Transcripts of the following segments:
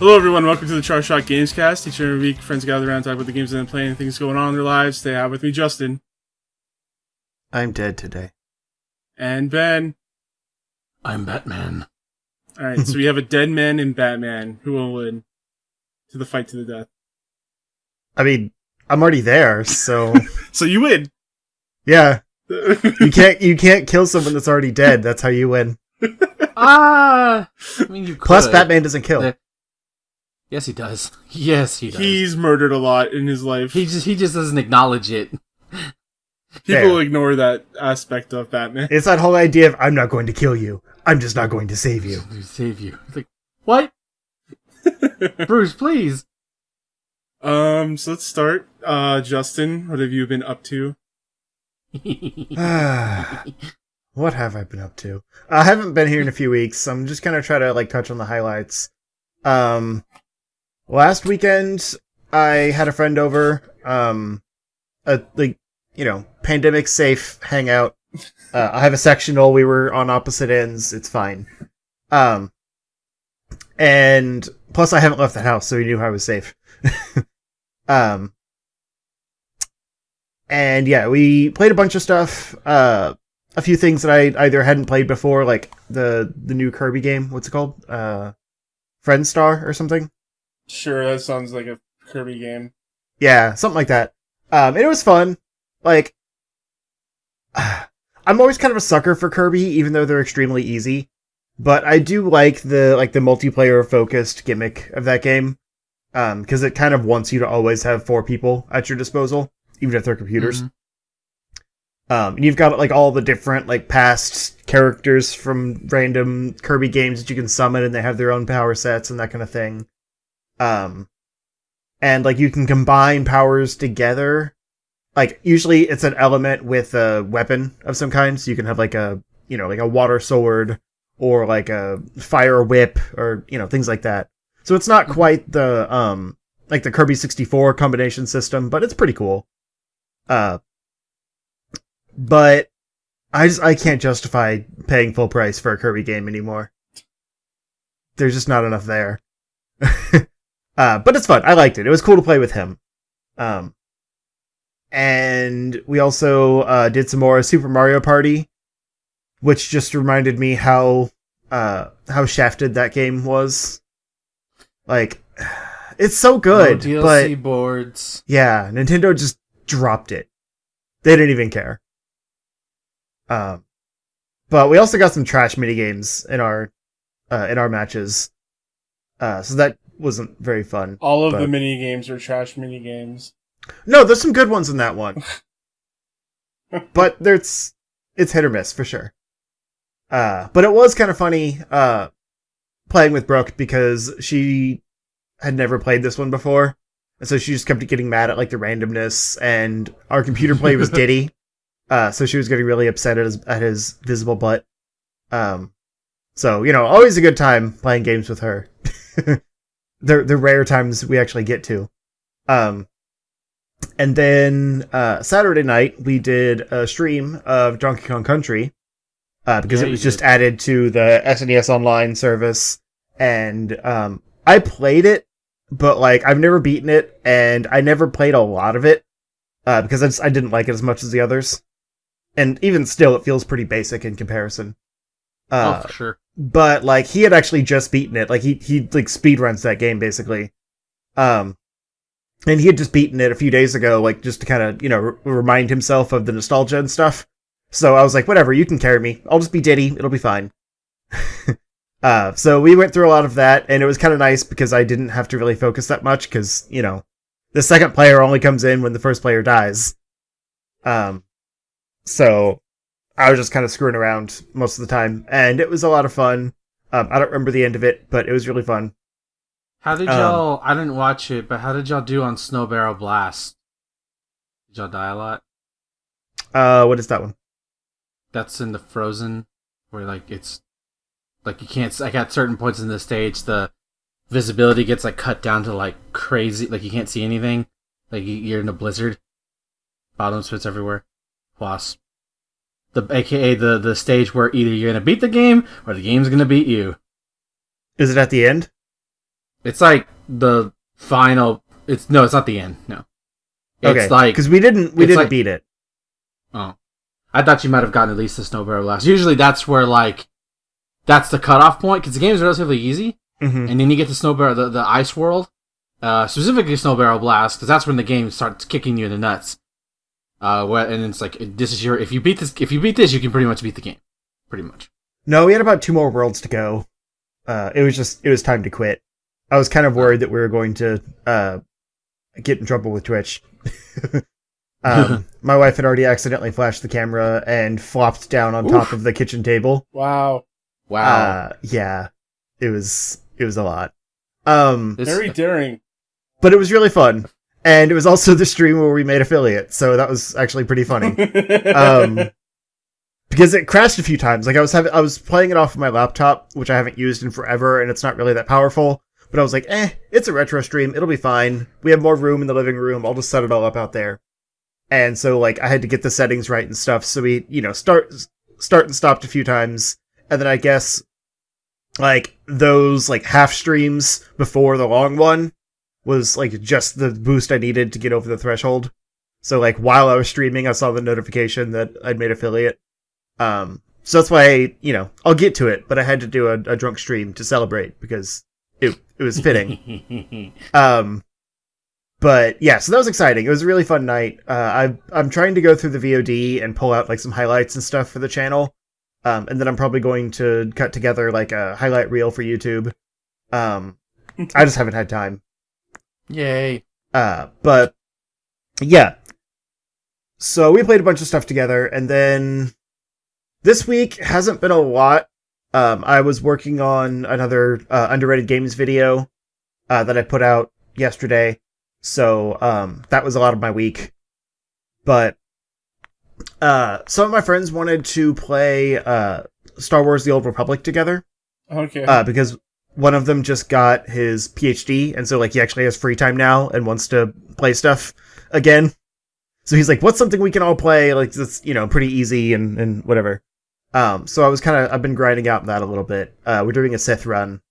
Hello everyone, welcome to the Char Shot Gamescast. Each and every week, friends gather around, talk about the games they've been playing and things going on in their lives. They have with me Justin. I'm dead today. And Ben. I'm Batman. Alright, so we have a Deadman and Batman. Who will win? To the fight to the death. I mean, I'm already there, so... So you win! Yeah. You can't kill someone that's already dead. That's how you win. I mean, you could. Plus, Batman doesn't kill. Yes, he does. Yes, he does. He's murdered a lot in his life. He just doesn't acknowledge it. People ignore that aspect of Batman. It's that whole idea of, I'm not going to kill you. I'm just not going to save you. Save you. It's like, what? Bruce, please. So let's start. Justin, what have you been up to? What have I been up to? I haven't been here in a few weeks, so I'm just gonna try to touch on the highlights. Last weekend I had a friend over, pandemic safe hangout. I have a sectional, we were on opposite ends, it's fine. And plus I haven't left the house, so he knew I was safe. And yeah, we played a bunch of stuff, a few things that I either hadn't played before, like the new Kirby game. What's it called? Friendstar or something? Sure, that sounds like a Kirby game. Yeah, something like that. And it was fun. Like, I'm always kind of a sucker for Kirby, even though they're extremely easy. But I do like the multiplayer focused gimmick of that game. Because it kind of wants you to always have 4 people at your disposal, even if they're computers. Mm-hmm. And you've got all the different past characters from random Kirby games that you can summon, and they have their own power sets and that kind of thing. And you can combine powers together. Usually it's an element with a weapon of some kind, so you can have a water sword or a fire whip or things like that. So it's not quite the the Kirby 64 combination system, but it's pretty cool. But I can't justify paying full price for a Kirby game anymore. There's just not enough there. But it's fun. I liked it. It was cool to play with him. And we also did some more Super Mario Party, which just reminded me how shafted that game was. It's so good. No DLC boards. Yeah, Nintendo just dropped it. They didn't even care. But we also got some trash minigames in our matches. So that wasn't very fun. All of the minigames are trash minigames. No, there's some good ones in that one. But it's hit or miss for sure. But it was kind of funny playing with Brooke because she had never played this one before. And so she just kept getting mad at the randomness, and our computer play was Diddy. So she was getting really upset at his visible butt. So, always a good time playing games with her. The rare times we actually get to. And then Saturday night, we did a stream of Donkey Kong Country. Because it was just added to the SNES Online service. And I played it, but I've never beaten it, and I never played a lot of it. Because I didn't like it as much as the others. And even still, it feels pretty basic in comparison. For sure. But, he had actually just beaten it. He speedruns that game, basically. And he had just beaten it a few days ago, just to kind of, remind himself of the nostalgia and stuff. So I was like, whatever, you can carry me. I'll just be Diddy. It'll be fine. So we went through a lot of that, and it was kind of nice because I didn't have to really focus that much because, the second player only comes in when the first player dies. So I was just kind of screwing around most of the time, and it was a lot of fun. I don't remember the end of it, but it was really fun. How did y'all... I didn't watch it, but how did y'all do on Snow Barrel Blast? Did y'all die a lot? What is that one? That's in the Frozen, where it's... you can't... at certain points in the stage, the visibility gets cut down to crazy... you can't see anything. You're in a blizzard. Bottom splits everywhere. Wasp. AKA the stage where either you're gonna beat the game or the game's gonna beat you. Is it at the end? It's like the final. It's not the end. No. It's Okay, like because we didn't like- beat it. oh, I thought you might have gotten at least the snow barrel blast. Usually that's where like that's the cutoff point because the game is relatively easy, Mm-hmm. and then you get the snow barrel, the ice world, specifically snow barrel blast because that's when the game starts kicking you in the nuts. And it's like this is your if you beat this you can pretty much beat the game, pretty much. No, we had about 2 more worlds to go. It was time to quit. I was kind of worried that we were going to get in trouble with Twitch. My wife had already accidentally flashed the camera and flopped down on top of the kitchen table. Wow. Yeah, it was a lot. Very daring. But it was really fun. And it was also the stream where we made affiliate, so that was actually pretty funny. Because it crashed a few times. Like I was playing it off of my laptop, which I haven't used in forever, and it's not really that powerful. But I was like, it's a retro stream, it'll be fine. We have more room in the living room, I'll just set it all up out there. And so like I had to get the settings right and stuff, so we, start and stopped a few times, and then I guess like those like half streams before the long one was like just the boost I needed to get over the threshold. So like while I was streaming, I saw the notification that I'd made affiliate. So that's why I'll get to it, but I had to do a drunk stream to celebrate because it was fitting. But yeah, so that was exciting. It was a really fun night. I'm trying to go through the VOD and pull out like some highlights and stuff for the channel. And then I'm probably going to cut together like a highlight reel for YouTube. I just haven't had time. Yay. But yeah. So we played a bunch of stuff together, and then this week hasn't been a lot. I was working on another underrated games video that I put out yesterday. So that was a lot of my week. But some of my friends wanted to play Star Wars: The Old Republic together. Okay. Because one of them just got his PhD, and so like he actually has free time now and wants to play stuff again. So he's like, "What's something we can all play? Like that's pretty easy and whatever." So I've been grinding out that a little bit. We're doing a Sith run,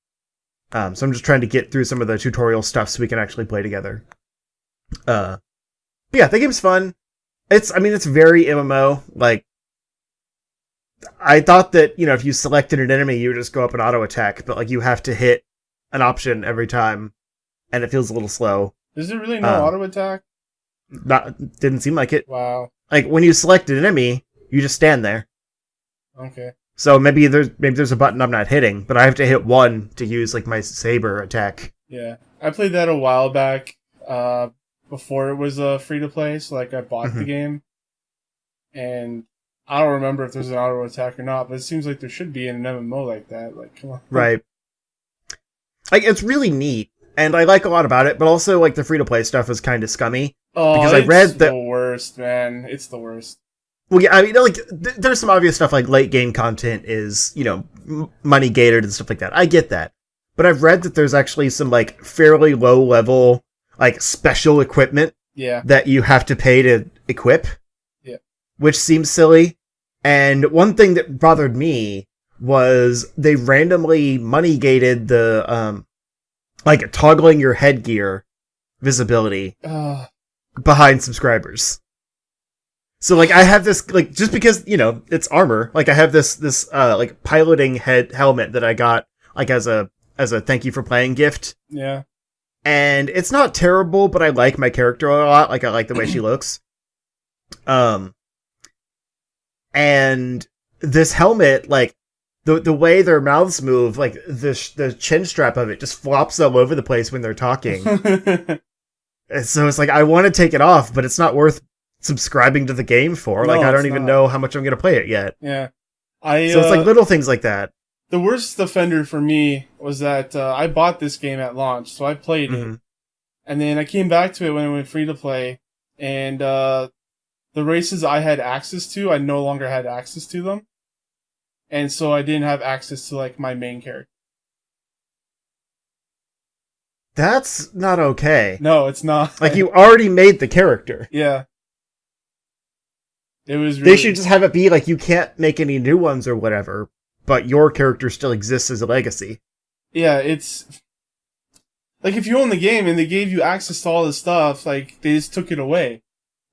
so I'm just trying to get through some of the tutorial stuff so we can actually play together. But yeah, the game's fun. It's very MMO. Like, I thought that, if you selected an enemy, you would just go up and auto attack, but like you have to hit an option every time, and it feels a little slow. Is there really no auto attack? Didn't seem like it. Wow. Like when you select an enemy, you just stand there. Okay. So maybe there's a button I'm not hitting, but I have to hit one to use like my saber attack. Yeah, I played that a while back, before it was free to play. So like I bought the game, and I don't remember if there's an auto attack or not, but it seems like there should be in an MMO like that. Like, come on. Right. Like it's really neat, and I like a lot about it, but also like the free to play stuff is kind of scummy. Oh, because I read that the worst, man. It's the worst. Well, yeah, I mean, like, there's some obvious stuff, like, late game content is, money gated and stuff like that. I get that. But I've read that there's actually some, like, fairly low level, like, special equipment that you have to pay to equip. Yeah. Which seems silly. And one thing that bothered me was they randomly money gated the, like, toggling your headgear visibility behind subscribers. So, like, I have this, like, just because, it's armor, like, I have this like, piloting helmet that I got, like, as a thank you for playing gift. Yeah. And it's not terrible, but I like my character a lot. Like, I like the way she looks. And this helmet, like, the way their mouths move, like, the chin strap of it just flops all over the place when they're talking. And so it's like, I want to take it off, but it's not worth subscribing to the game for. No, like, I don't even know how much I'm going to play it yet. Yeah. So it's like little things like that. The worst offender for me was that I bought this game at launch, so I played it. And then I came back to it when it went free to play, and the races I had access to, I no longer had access to them. And so I didn't have access to, like, my main character. That's not okay. No, it's not. Like, you already made the character. Yeah. It was really... They should just have it be like you can't make any new ones or whatever, but your character still exists as a legacy. Yeah, it's... like if you own the game and they gave you access to all this stuff, like they just took it away.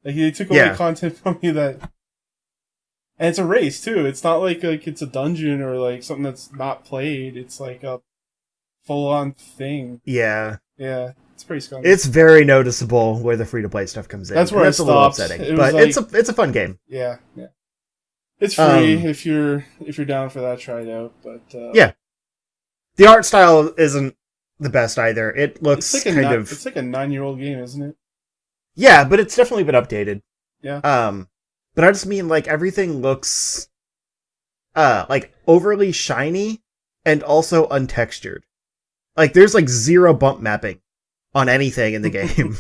Like they took away content from you that, and it's a race too. It's not like it's a dungeon or like something that's not played. It's like a full on thing. Yeah. Yeah. It's pretty scummy. It's very noticeable where the free to play stuff comes in. That's where that's I a little stopped. upsetting, but like, it's a fun game. Yeah. It's free if you're down for that. Try it out. But yeah, the art style isn't the best either. It looks it's like a 9-year-old game, isn't it? Yeah, but it's definitely been updated. Yeah. But I just mean like everything looks like overly shiny and also untextured. Like there's like zero bump mapping on anything in the game.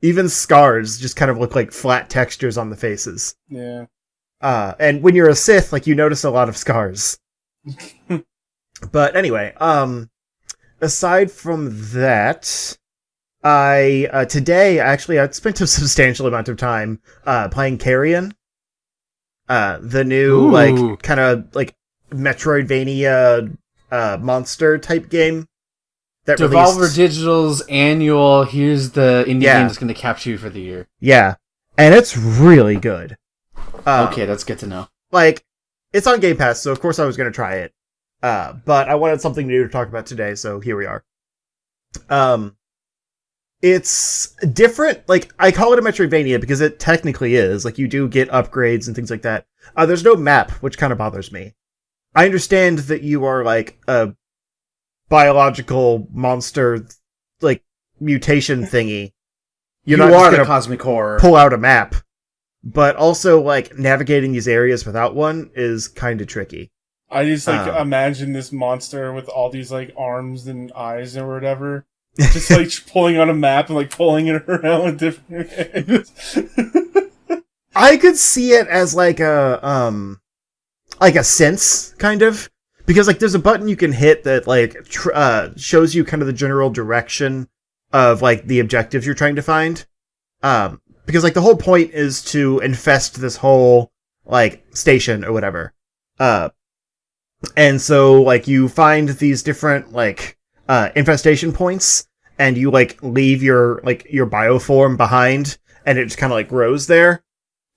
Even scars just kind of look like flat textures on the faces. Yeah. And when you're a Sith, like you notice a lot of scars. But anyway, aside from that, today I spent a substantial amount of time playing Carrion. The new like kind of like Metroidvania monster type game. That Devolver released... Digital's annual, here's the indie game that's going to capture you for the year. Yeah, and it's really good. Okay, that's good to know. Like, it's on Game Pass, so of course I was going to try it. But I wanted something new to talk about today, so here we are. It's different. Like, I call it a Metroidvania because it technically is. Like, you do get upgrades and things like that. There's no map, which kind of bothers me. I understand that you are, like, a biological monster, like, mutation thingy. You're not just the cosmic horror. Pull out a map. But also, like, navigating these areas without one is kind of tricky. I just, like, imagine this monster with all these, like, arms and eyes or whatever. Just, like, pulling on a map and, like, pulling it around with different areas. I could see it as, like a sense, kind of. Because, like, there's a button you can hit that, like, shows you kind of the general direction of, like, the objectives you're trying to find. Because, like, the whole point is to infest this whole, like, station or whatever. And so, like, you find these different, like, infestation points, and you, like, leave your bioform behind, and it just kind of, like, grows there,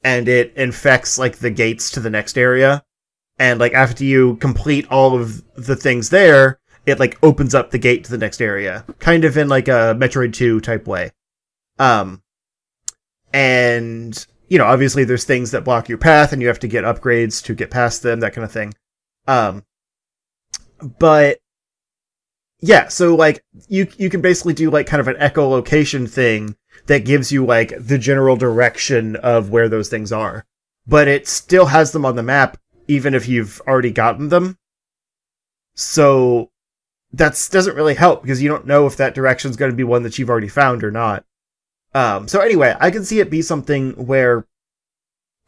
and it infects, like, the gates to the next area. And, like, after you complete all of the things there, it, like, opens up the gate to the next area. Kind of in, like, a Metroid 2 type way. And, you know, obviously there's things that block your path, and you have to get upgrades to get past them, that kind of thing. But, yeah, so, like, you can basically do, like, kind of an echolocation thing that gives you, like, the general direction of where those things are. But it still has them on the map, even if you've already gotten them. So that doesn't really help, because you don't know if that direction's going to be one that you've already found or not. So anyway, I can see it be something where,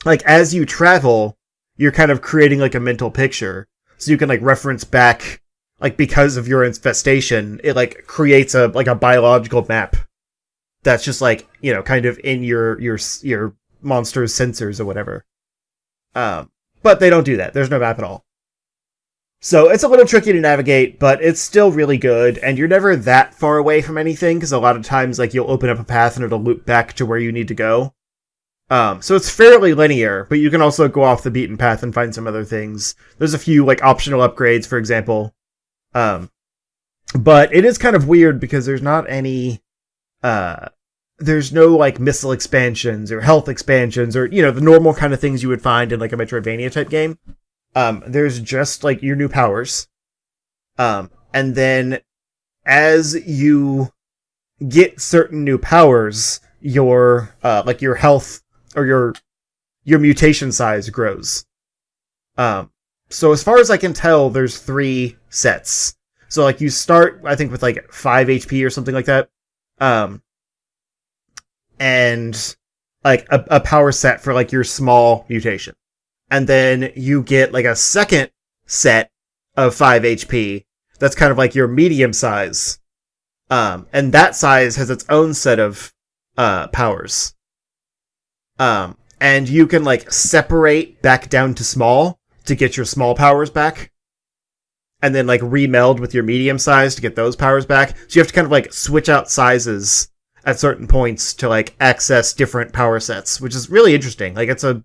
like, as you travel, you're kind of creating, like, a mental picture. So you can, like, reference back, like, because of your infestation, it, like, creates a biological map. That's just, like, you know, kind of in your monster's sensors or whatever. But they don't do that. There's no map at all. So it's a little tricky to navigate, but it's still really good, and you're never that far away from anything, because a lot of times, like, you'll open up a path and it'll loop back to where you need to go. So it's fairly linear, but you can also go off the beaten path and find some other things. There's a few, like, optional upgrades, for example. But it is kind of weird, because there's not any, there's no, like, missile expansions or health expansions or, you know, the normal kind of things you would find in, like, a Metroidvania type game. There's just, like, your new powers. And then as you get certain new powers, your, like, your health or your mutation size grows. So as far as I can tell, there's 3 sets. So, like, you start, I think, with, like, 5 HP or something like that. And, like, a power set for, like, your small mutation. And then you get, like, a second set of 5 HP that's kind of like your medium size. And that size has its own set of powers. And you can, like, separate back down to small to get your small powers back. and then like remeld with your medium size to get those powers back. So you have to kind of like switch out sizes at certain points to like access different power sets, which is really interesting. Like it's a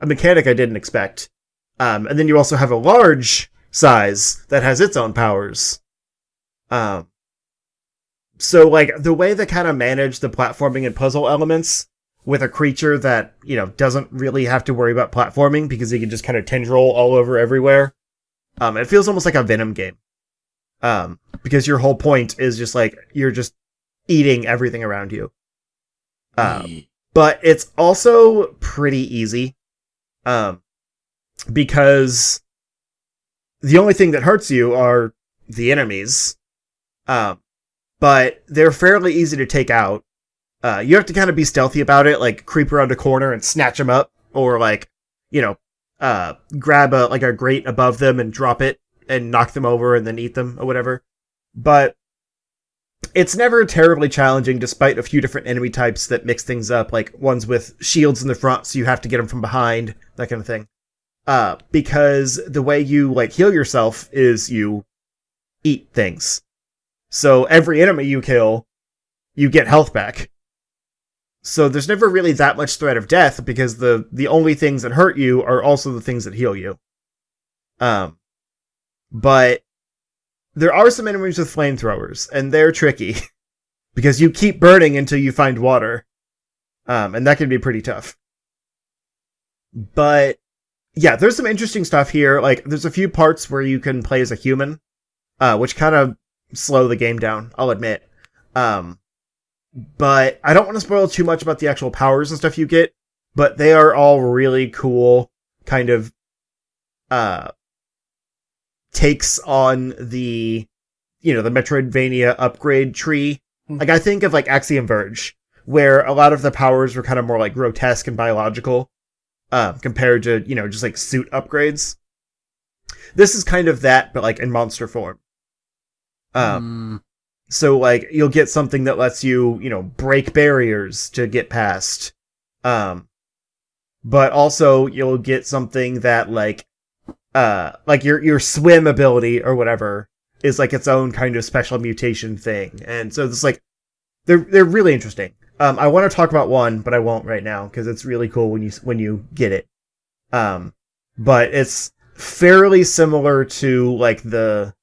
mechanic I didn't expect. And then you also have a large size that has its own powers. So like the way they kind of manage the platforming and puzzle elements with a creature that, you know, doesn't really have to worry about platforming because he can just kind of tendril all over everywhere. It feels almost like a Venom game. Because your whole point is just like, you're just eating everything around you. But it's also pretty easy. Because the only thing that hurts you are the enemies. But they're fairly easy to take out. You have to kind of be stealthy about it, like creep around a corner and snatch them up, or like, you know, grab a grate above them and drop it and knock them over and then eat them or whatever. But it's never terribly challenging, despite a few different enemy types that mix things up, like ones with shields in the front, so you have to get them from behind, that kind of thing. Because the way you like heal yourself is you eat things. So every enemy you kill, you get health back. So there's never really that much threat of death, because the only things that hurt you are also the things that heal you. But there are some enemies with flamethrowers, and they're tricky. Because you keep burning until you find water. And that can be pretty tough. But yeah, there's some interesting stuff here. Like, there's a few parts where you can play as a human, which kind of slow the game down, I'll admit. But I don't want to spoil too much about the actual powers and stuff you get, but they are all really cool kind of takes on the, you know, the Metroidvania upgrade tree. Like, I think of like Axiom Verge, where a lot of the powers were kind of more like grotesque and biological, compared to, you know, just like suit upgrades. This is kind of that, but like in monster form. So, like, you'll get something that lets you, you know, break barriers to get past. But also, you'll get something that, like your swim ability or whatever is, like, its own kind of special mutation thing. And so, it's like, they're really interesting. I want to talk about one, but I won't right now, because it's really cool when you get it. But it's fairly similar to, like, the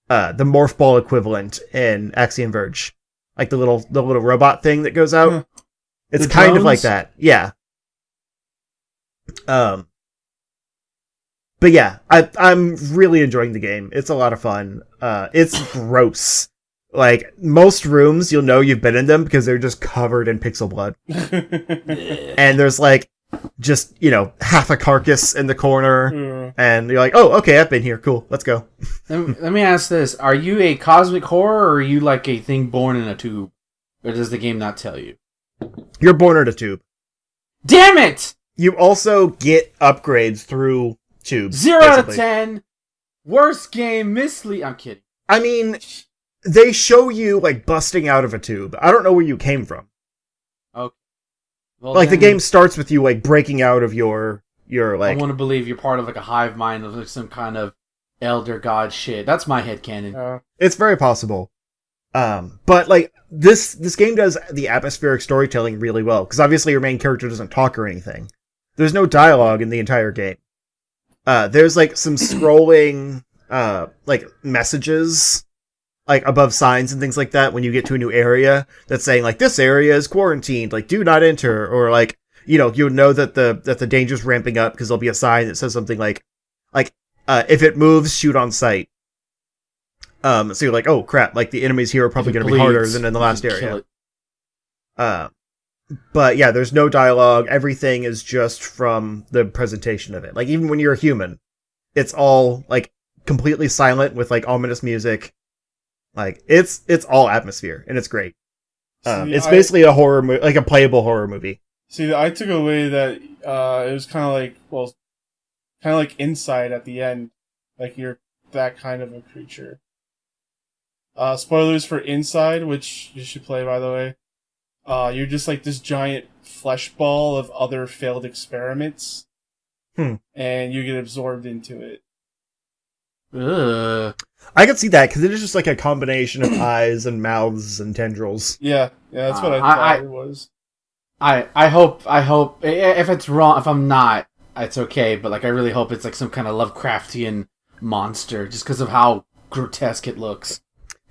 morph ball equivalent in Axiom Verge. Like the little robot thing that goes out. It's The kind drones? of like that. Yeah. But yeah, I'm really enjoying the game. It's a lot of fun. It's gross. Like, most rooms, you'll know you've been in them because they're just covered in pixel blood. And there's like, just, you know, half a carcass in the corner, and you're like, oh, okay, I've been here, cool, let's go. Let me ask this: are you a cosmic horror, or are you like a thing born in a tube, or does the game not tell you? You're born in a tube. Damn it! You also get upgrades through tubes. 0 out of basically. 10. Worst game, mislead. I'm kidding. I mean, they show you like busting out of a tube. I don't know where you came from. Okay. Well, Like, the then game starts with you like breaking out of your like. I want to believe you're part of like a hive mind of like some kind of elder god shit. That's my headcanon. It's very possible. But like this game does the atmospheric storytelling really well, because obviously your main character doesn't talk or anything. There's no dialogue in the entire game. There's like some scrolling like messages like above signs and things like that when you get to a new area that's saying like, this area is quarantined, like, do not enter, or like, you know, you'll know that the danger's ramping up because there'll be a sign that says something like if it moves, shoot on sight. So you're like, oh crap, like the enemies here are probably going to be harder than in the last area. But yeah, there's no dialogue. Everything is just from the presentation of it. Like, even when you're a human, it's all like completely silent with like ominous music. Like, it's all atmosphere, and it's great. It's basically a horror like a playable horror movie. See, I took away that it was kind of like Inside at the end, like you're that kind of a creature. Spoilers for Inside, which you should play, by the way. You're just like this giant flesh ball of other failed experiments, and you get absorbed into it. Ugh. I could see that because it is just like a combination of eyes and mouths and tendrils. Yeah, that's what I thought it was. I hope if it's wrong, if I'm not, it's okay. But like, I really hope it's like some kind of Lovecraftian monster, just because of how grotesque it looks.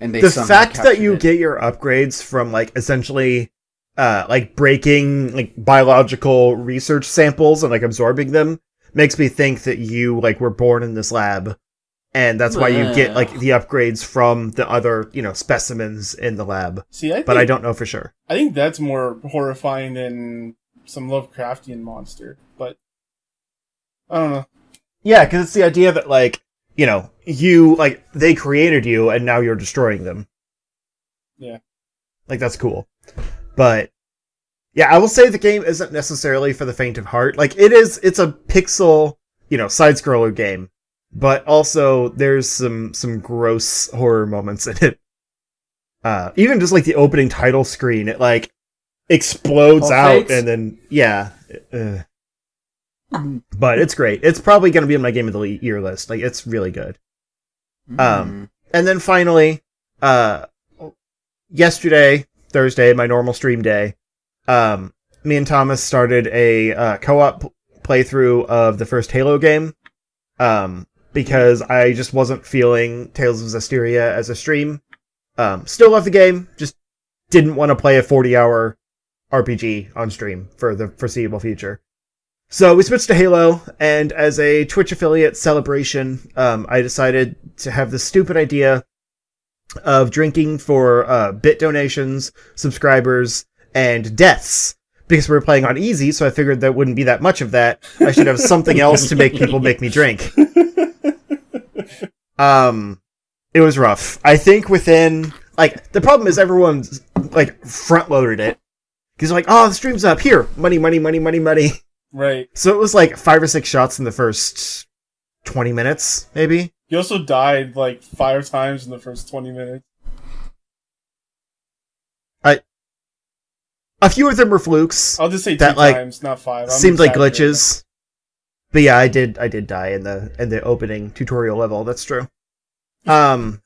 And the fact that you get your upgrades from like essentially, like breaking like biological research samples and like absorbing them makes me think that you like were born in this lab. And that's why you get, like, the upgrades from the other, specimens in the lab. But I don't know for sure. I think that's more horrifying than some Lovecraftian monster. But, I don't know. Yeah, because it's the idea that, like, you, like, they created you, and now you're destroying them. Yeah. Like, that's cool. But, yeah, I will say the game isn't necessarily for the faint of heart. Like, it's a pixel, side-scroller game. But also, there's some gross horror moments in it. Even just like the opening title screen, it like explodes out and then, yeah. But it's great. It's probably going to be in my game of the year list. Like, it's really good. And then finally, yesterday, Thursday, my normal stream day, me and Thomas started a co-op playthrough of the first Halo game. Because I just wasn't feeling Tales of Zestiria as a stream. Still love the game, just didn't want to play a 40-hour RPG on stream for the foreseeable future. So we switched to Halo, and as a Twitch affiliate celebration, I decided to have the stupid idea of drinking for bit donations, subscribers, and deaths. Because we were playing on easy, so I figured there wouldn't be that much of that. I should have something else to make people make me drink. It was rough. I think within, like, the problem is everyone's, like, front-loaded it. Because like, oh, the stream's up, here, money. Right. So it was like 5 or 6 shots in the first 20 minutes, maybe? You also died, like, 5 times in the first 20 minutes. A few of them were flukes. I'll just say 2 that, times, not 5. Seemed like glitches. But yeah, I did die in the opening tutorial level, that's true. But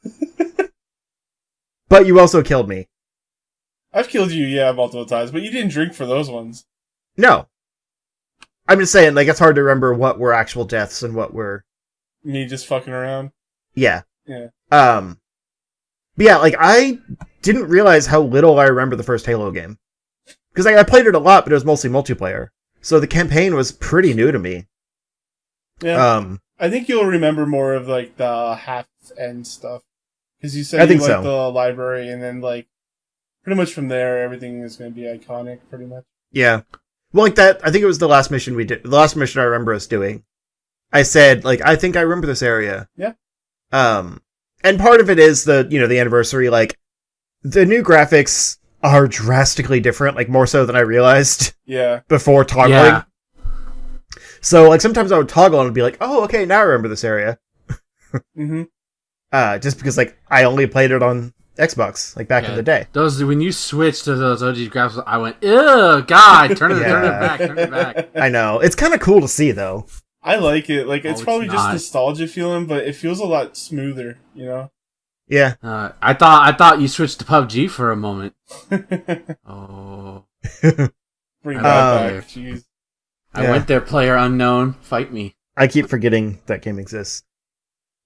you also killed me. I've killed you, yeah, multiple times, but you didn't drink for those ones. No. I'm just saying, like, it's hard to remember what were actual deaths and what were... Me just fucking around? Yeah. Yeah. But yeah, like, I didn't realize how little I remember the first Halo game. Because I played it a lot, but it was mostly multiplayer. So the campaign was pretty new to me. Yeah. I think you'll remember more of, like, the half-end stuff. Because you said you liked the library, and then, like, pretty much from there, everything is going to be iconic, pretty much. Yeah. Well, like that, I think it was the last mission we did. The last mission I remember us doing. I said, like, I think I remember this area. Yeah. And part of it is the anniversary, like, the new graphics are drastically different, like, more so than I realized. Yeah. Before toggling. Yeah. So, like, sometimes I would toggle and be like, oh, okay, now I remember this area. Mm-hmm. Just because, like, I only played it on Xbox, like, back in the day. When you switched to those OG graphics, I went, ew, God, turn it back. I know. It's kind of cool to see, though. I like it. Like, it's probably just nostalgia feeling, but it feels a lot smoother, you know? Yeah. I thought you switched to PUBG for a moment. Oh. Bring that back, jeez. I went there, player unknown, fight me. I keep forgetting that game exists.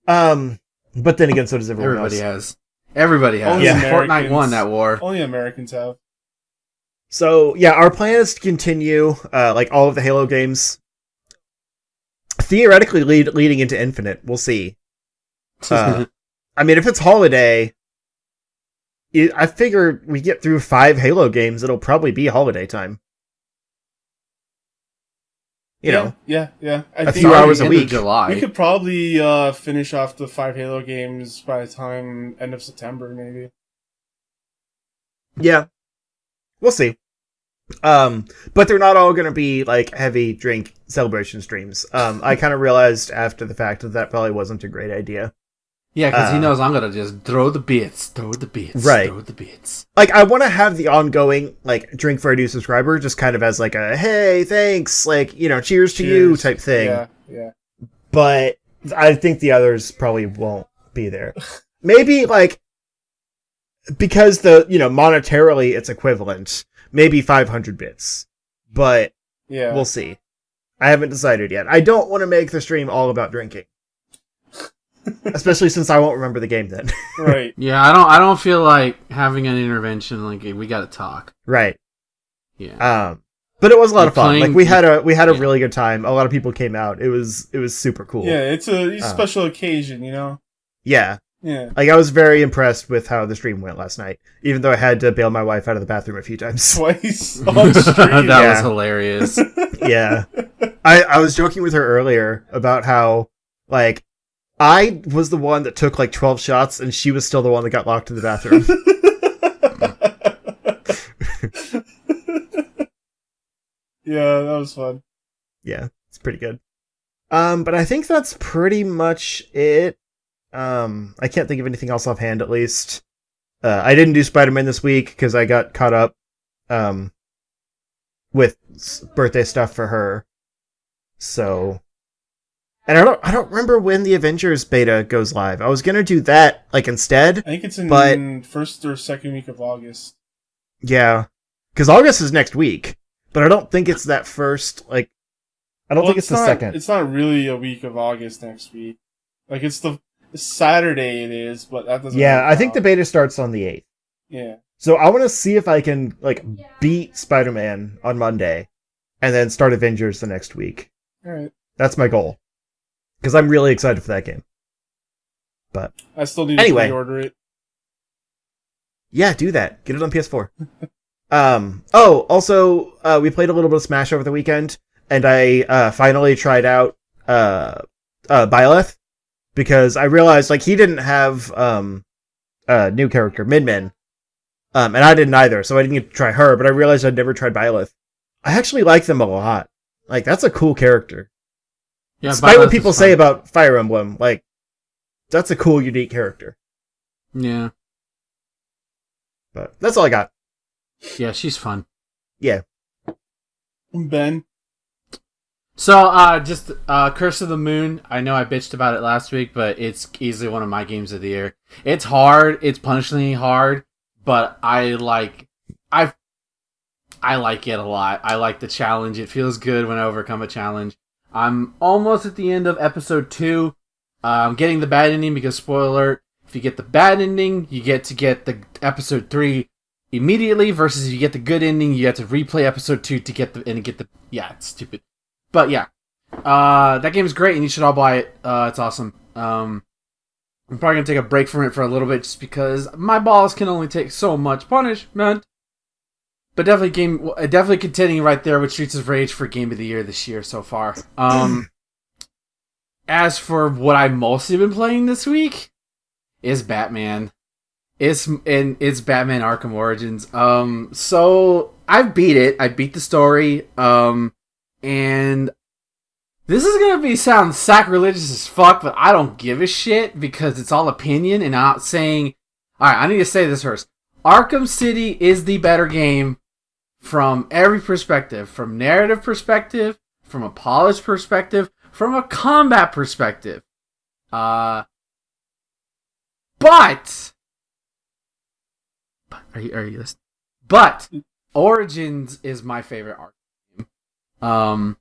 But then again, so does everyone else. Everybody has. Yeah. Fortnite won that war. Only Americans have. So, yeah, our plan is to continue, like, all of the Halo games. Theoretically leading into Infinite. We'll see. I mean, if it's holiday, I figure we get through 5 Halo games, it'll probably be holiday time. You know. Yeah. A few hours a week. July. We could probably finish off the 5 Halo games by the time end of September, maybe. Yeah. We'll see. But they're not all going to be, like, heavy drink celebration streams. I kind of realized after the fact that probably wasn't a great idea. Yeah, because he knows I'm going to just throw the bits. Right. Throw the bits. Like, I want to have the ongoing, like, drink for a new subscriber, just kind of as, like, a, hey, thanks, like, cheers to you type thing. Yeah. But I think the others probably won't be there. Maybe, like, because monetarily it's equivalent, maybe 500 bits. But Yeah. we'll see. I haven't decided yet. I don't want to make the stream all about drinking. Especially since I won't remember the game then. Right. Yeah, I don't feel like having an intervention. Like, we gotta talk. Right. Yeah. But it was a lot You're of fun. playing- Like we had a really good time. A lot of people came out. It was super cool. Yeah, it's a special occasion, you know? Yeah. Yeah. Like I was very impressed with how the stream went last night, even though I had to bail my wife out of the bathroom a few times. Twice on stream. That was hilarious. Yeah. I was joking with her earlier about how, like, I was the one that took like 12 shots and she was still the one that got locked in the bathroom. Yeah, that was fun. Yeah, it's pretty good. But I think that's pretty much it. I can't think of anything else offhand, at least. I didn't do Spider-Man this week because I got caught up, with birthday stuff for her. So, and I don't remember when the Avengers beta goes live. I was gonna do that, like, instead. I think it's in first or second week of August. Yeah. Because August is next week. But I don't think it's that first, like, I don't think it's the second. It's not really a week of August next week. Like, it's Saturday it is, but that doesn't... Yeah, I think the beta starts on the 8th. Yeah. So I want to see if I can, like, beat Spider-Man on Monday, and then start Avengers the next week. Alright. That's my goal. Because I'm really excited for that game. But I still need to pre-order it. Yeah, do that. Get it on PS4. Also, we played a little bit of Smash over the weekend, and I finally tried out Byleth, because I realized, like, he didn't have a new character, Midman, and I didn't either, so I didn't get to try her, but I realized I'd never tried Byleth. I actually like them a lot. Like, that's a cool character. Yeah, despite what people say about Fire Emblem, like, that's a cool, unique character. Yeah. But that's all I got. Yeah, she's fun. Yeah. Ben. So, just Curse of the Moon. I know I bitched about it last week, but it's easily one of my games of the year. It's hard. It's punishingly hard, but I like it a lot. I like the challenge. It feels good when I overcome a challenge. I'm almost at the end of episode 2. I'm getting the bad ending because, spoiler alert, if you get the bad ending, you get the episode 3 immediately, versus if you get the good ending, you have to replay episode 2 to get the yeah, it's stupid. But yeah, that game is great, and you should all buy it. It's awesome. I'm probably gonna take a break from it for a little bit, just because my balls can only take so much punishment. But definitely contending right there with Streets of Rage for Game of the Year this year so far. As for what I've mostly been playing this week, is Batman. It's Batman Arkham Origins. So I beat it. I beat the story. And this is gonna sound sacrilegious as fuck, but I don't give a shit because it's all opinion, and I'm not saying. All right, I need to say this first. Arkham City is the better game from every perspective, from narrative perspective, from a polished perspective, from a combat perspective. But are you listening? But Origins is my favorite Arkham game.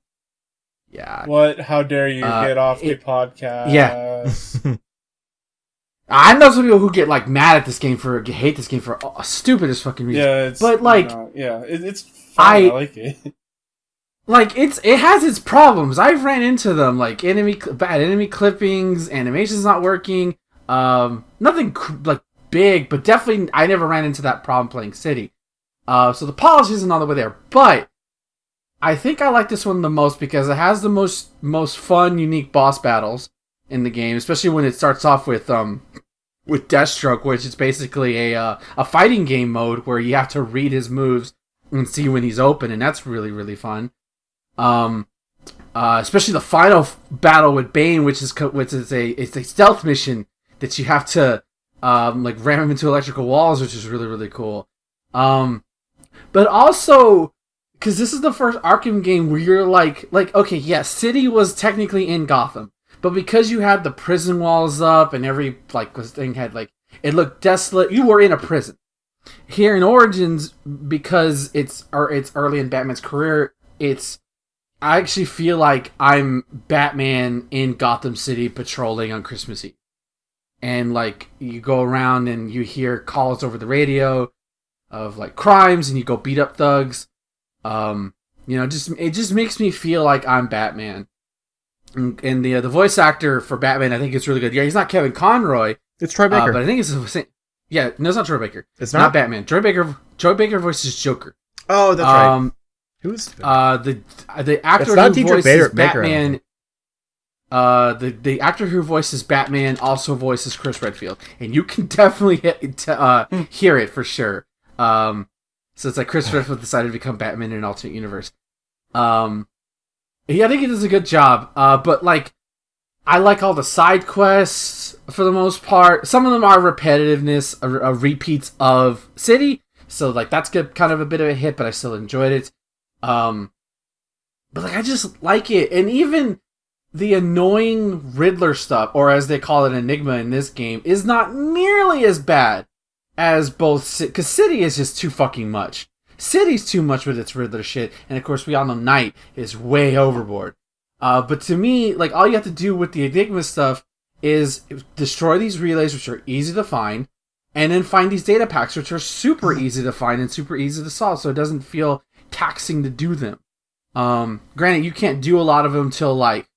Yeah. What? How dare you get off the podcast? Yeah. I know some people who get like mad at this game hate this game for stupidest fucking reason. Yeah, but like, it's fun. I like it. Like it has its problems. I've ran into them, like bad enemy clippings, animation's not working. Nothing like big, but definitely I never ran into that problem playing City. So the polish isn't all the way there, but I think I like this one the most because it has the most fun, unique boss battles in the game, especially when it starts off with Deathstroke, which is basically a fighting game mode where you have to read his moves and see when he's open, and that's really, really fun. Especially the final battle with Bane, which is a stealth mission that you have to like ram him into electrical walls, which is really, really cool. But also, because this is the first Arkham game where you're like, okay, yes, City was technically in Gotham, But because you had the prison walls up and every like thing had like it looked desolate, you were in a prison. Here in Origins, because it's early in Batman's career, I actually feel like I'm Batman in Gotham City patrolling on Christmas Eve. And like you go around and you hear calls over the radio of like crimes and you go beat up thugs. It just makes me feel like I'm Batman. And the voice actor for Batman, I think it's really good. Yeah, he's not Kevin Conroy. It's Troy Baker. But I think it's the same. Yeah, no, it's not Troy Baker. It's not Batman. Troy Baker voices Joker. Oh, that's right. Who's the actor who voices Batman? The actor who voices Batman also voices Chris Redfield, and you can definitely hear it for sure. So it's like Chris Redfield decided to become Batman in an alternate universe. I think he does a good job. But like, I like all the side quests for the most part. Some of them are repetitiveness, repeats of City. So like that's kind of a bit of a hit, but I still enjoyed it. But like I just like it, and even the annoying Riddler stuff, or as they call it, Enigma in this game, is not nearly as bad as both. Because City is just too fucking much. City's too much with its Riddler shit, and of course we all know Night is way overboard. But to me, like all you have to do with the Enigma stuff is destroy these relays, which are easy to find, and then find these data packs, which are super easy to find and super easy to solve, so it doesn't feel taxing to do them. Granted, you can't do a lot of them till like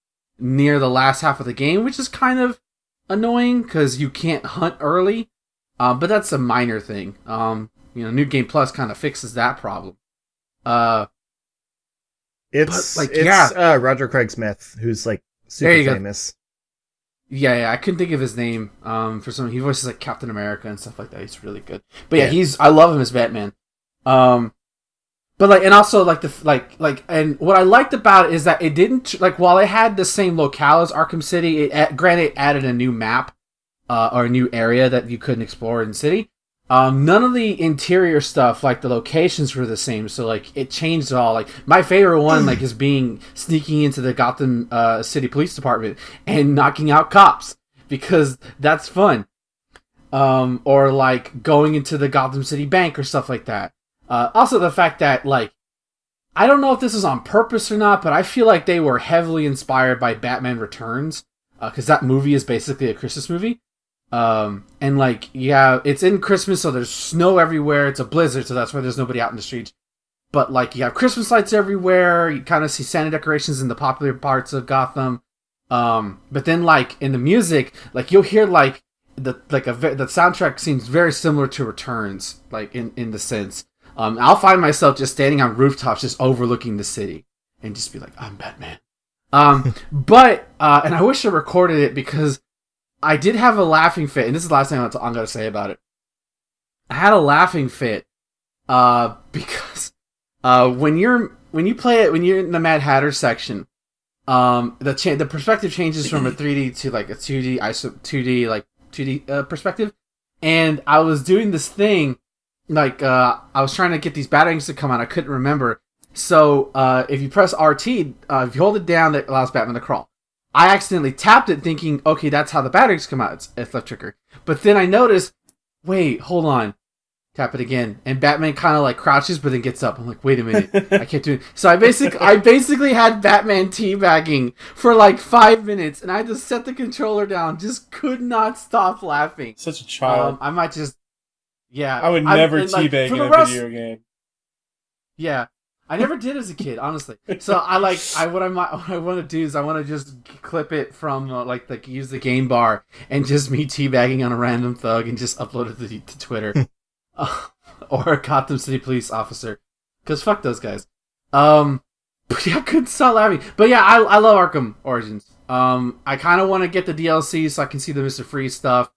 near the last half of the game, which is kind of annoying because you can't hunt early. But that's a minor thing. New Game Plus kind of fixes that problem. It's Roger Craig Smith, who's like super famous. Yeah, I couldn't think of his name. For some, he voices like Captain America and stuff like that. He's really good. But yeah, I love him as Batman. But like, and also like and what I liked about it is that it didn't like while it had the same locale as Arkham City. Granted, it added a new map or a new area that you couldn't explore in City. None of the interior stuff, like the locations, were the same. So like it changed it all. Like my favorite one, like is sneaking into the Gotham City Police Department and knocking out cops because that's fun. Or like going into the Gotham City Bank or stuff like that. Also, the fact that, like, I don't know if this is on purpose or not, but I feel like they were heavily inspired by Batman Returns, because that movie is basically a Christmas movie. And, like, yeah, it's in Christmas, so there's snow everywhere. It's a blizzard, so that's why there's nobody out in the streets. But, like, you have Christmas lights everywhere. You kind of see Santa decorations in the popular parts of Gotham. But then, like, in the music, like, you'll hear, like, the soundtrack seems very similar to Returns, like, in the sense. I'll find myself just standing on rooftops, just overlooking the city, and just be like, "I'm Batman." But and I wish I recorded it because I did have a laughing fit, and this is the last thing I'm going to say about it. I had a laughing fit because when you play it when you're in the Mad Hatter section, the perspective changes from a 3D to like a 2D perspective, and I was doing this thing. Like, I was trying to get these batarangs to come out. I couldn't remember. So, if you press RT, if you hold it down, that allows Batman to crawl. I accidentally tapped it thinking, okay, that's how the batarangs come out. It's left trigger. But then I noticed, wait, hold on. Tap it again. And Batman kind of like crouches, but then gets up. I'm like, wait a minute. I can't do it. So I basically had Batman teabagging for like 5 minutes. And I just set the controller down. Just could not stop laughing. Such a child. I might just... Yeah, I would never teabag in a video game. Yeah, I never did as a kid, honestly. So what I want to do is I want to just clip it from like use the game bar and just me teabagging on a random thug and just upload it to Twitter or a Gotham City police officer, because fuck those guys. But yeah, I couldn't stop laughing. But yeah, I love Arkham Origins. I kind of want to get the DLC so I can see the Mr. Freeze stuff.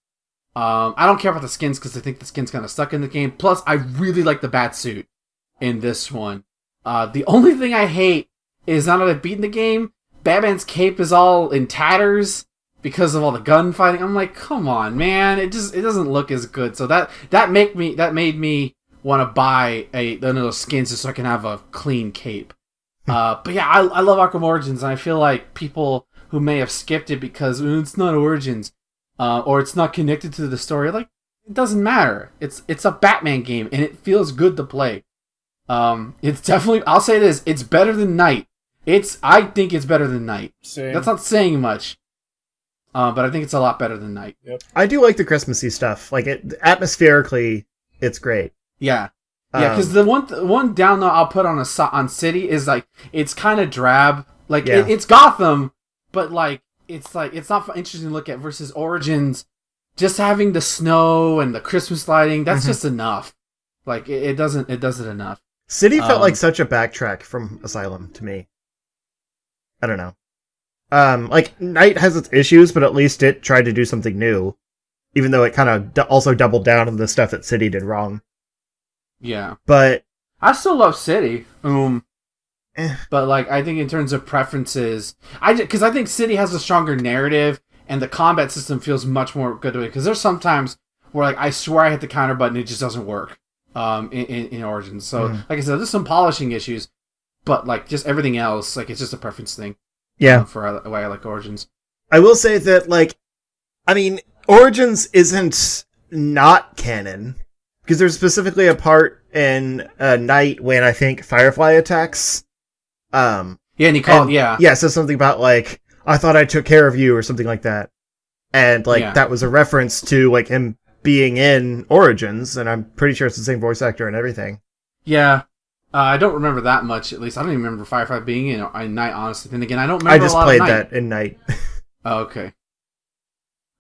I don't care about the skins because I think the skin's kind of stuck in the game. Plus, I really like the Batsuit in this one. The only thing I hate is now that I've beaten the game, Batman's cape is all in tatters because of all the gunfighting. I'm like, come on, man! It doesn't look as good. So that made me want to buy one of those skins just so I can have a clean cape. But yeah, I love Arkham Origins, and I feel like people who may have skipped it because it's not Origins, or it's not connected to the story. Like, it doesn't matter. It's a Batman game, and it feels good to play. It's definitely, I'll say this, it's better than Night. I think it's better than Night. Same. That's not saying much. But I think it's a lot better than Night. Yep. I do like the Christmassy stuff. Like, atmospherically, it's great. Yeah. Yeah, because the one down though I'll put on City is like, it's kind of drab. Like, it's Gotham, but like it's not interesting to look at versus Origins. Just having the snow and the Christmas lighting, that's just enough. Like, it does it enough. City felt like such a backtrack from Asylum to me. I don't know. Like, Night has its issues, but at least it tried to do something new. Even though it kind of also doubled down on the stuff that City did wrong. Yeah. But I still love City. But, like, I think in terms of preferences, because I think City has a stronger narrative, and the combat system feels much more good to it. Because there's sometimes where, like, I swear I hit the counter button, it just doesn't work in Origins. So, like I said, there's some polishing issues, but, like, just everything else, like, it's just a preference thing. Yeah. For why I like Origins. I will say that, like, I mean, Origins isn't not canon, because there's specifically a part in Night when I think Firefly attacks. Yeah, and he called, yeah, says something about, like, I thought I took care of you, or something like that. And, like, that was a reference to, like, him being in Origins, and I'm pretty sure it's the same voice actor and everything. Yeah. I don't remember that much, at least. I don't even remember Firefly being in Night, honestly. Then again, I don't remember a lot of Night. I just played that in Night. Oh, okay.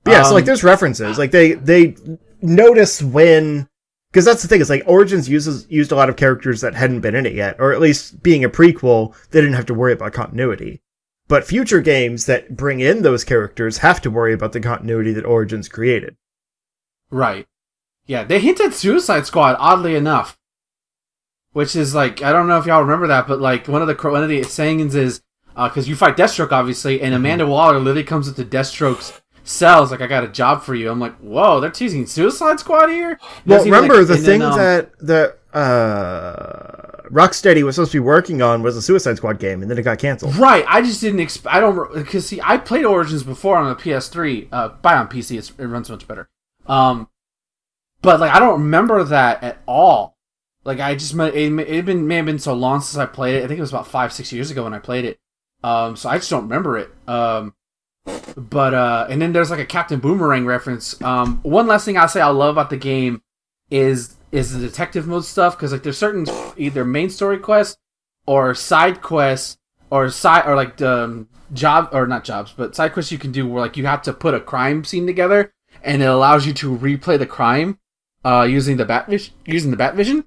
But yeah, so, like, there's references. Like, they notice when... Because that's the thing, is, like, Origins used a lot of characters that hadn't been in it yet, or at least being a prequel, they didn't have to worry about continuity. But future games that bring in those characters have to worry about the continuity that Origins created. Right. Yeah, they hinted Suicide Squad, oddly enough. Which is, like, I don't know if y'all remember that, but, like, one of the sayings is, because you fight Deathstroke, obviously, and Amanda Waller literally comes into Deathstroke's cells, like, I got a job for you. I'm like, whoa, they're teasing Suicide Squad here? Well, remember, like, the thing that Rocksteady was supposed to be working on was a Suicide Squad game, and then it got canceled. Right, I just didn't because, see, I played Origins before on the PS3, buy on PC, it runs much better. But, like, I don't remember that at all. Like, I just, may have been so long since I played it. I think it was about 5-6 years ago when I played it. So I just don't remember it. But and then there's, like, a Captain Boomerang reference. One last thing I'll say I love about the game is the detective mode stuff, because, like, there's certain either main story quests or side quests or like not jobs, but side quests you can do where, like, you have to put a crime scene together, and it allows you to replay the crime using the Batvision.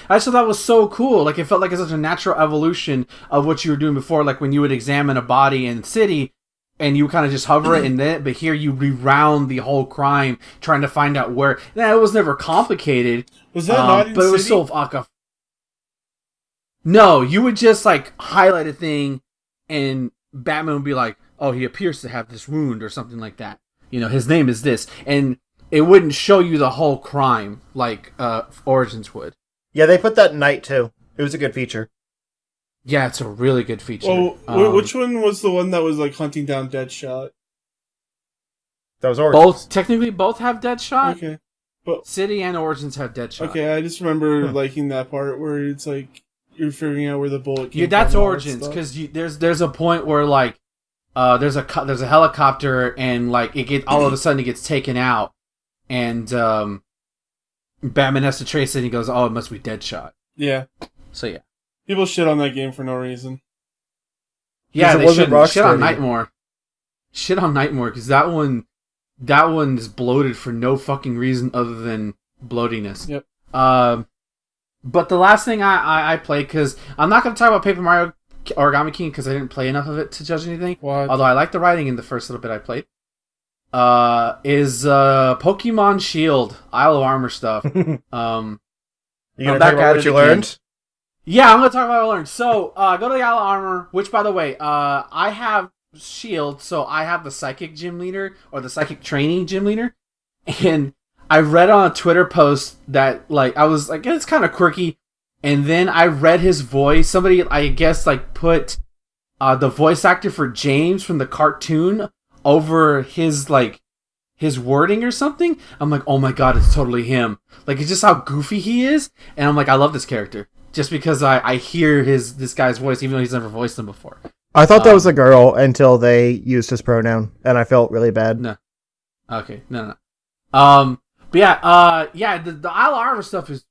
I just thought that was so cool. Like, it felt like it's such a natural evolution of what you were doing before, like when you would examine a body in City and you kind of just hover it, and then, but here you reround the whole crime trying to find out where. Now, it was never complicated. Was that not in but it was City? so No, you would just, like, highlight a thing, and Batman would be like, "Oh, he appears to have this wound," or something like that. You know, his name is this, and it wouldn't show you the whole crime like Origins would. Yeah, they put that in Night, too. It was a good feature. Yeah, it's a really good feature. Oh, which one was the one that was, like, hunting down Deadshot? That was Origins. Both have Deadshot. Okay. But City and Origins have Deadshot. Okay, I just remember liking that part where it's, like, you're figuring out where the bullet came from. Yeah, that's Origins, because there's a point where, like, there's a helicopter, and, like, all of a sudden it gets taken out, and Batman has to trace it, and he goes, "Oh, it must be Deadshot." Yeah. So yeah, people shit on that game for no reason. Yeah, they shit on Nightmare. Shit on Nightmare, because that one is bloated for no fucking reason other than bloatiness. Yep. But the last thing I played, because I'm not going to talk about Paper Mario Origami King because I didn't play enough of it to judge anything. What? Although I liked the writing in the first little bit I played. Is Pokemon Shield, Isle of Armor stuff. You gonna I'm talk back about at what it you again. learned? Yeah, I'm going to talk about what I learned. So, go to the Isle of Armor, which, by the way, I have Shield, so I have the Psychic Gym Leader, or the Psychic Training Gym Leader, and I read on a Twitter post that, like, I was like, it's kind of quirky, and then I read his voice. Somebody, I guess, like, put the voice actor for James from the cartoon over his wording or something. I'm like, oh my god, it's totally him. Like, it's just how goofy he is, and I'm like, I love this character just because I hear this guy's voice, even though he's never voiced him before. I thought that was a girl until they used his pronoun, and I felt really bad. No, okay, no. But yeah, the Isle of Armor stuff is,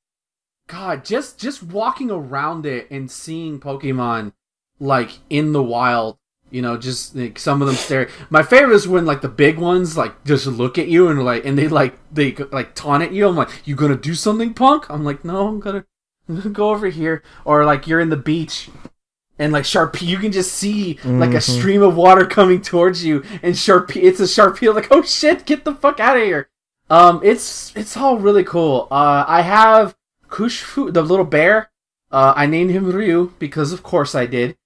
God, just walking around it and seeing Pokemon like in the wild. You know, just like some of them stare. My favorite is when like the big ones like just look at you and they taunt at you. I'm like, you gonna do something, punk? I'm like, no, I'm gonna go over here. Or like you're in the beach and like Sharpie, you can just see like a stream of water coming towards you, and Sharpie, it's a Sharpie. Like, oh shit, get the fuck out of here. It's all really cool. I have Kushfu, the little bear. I named him Ryu because of course I did.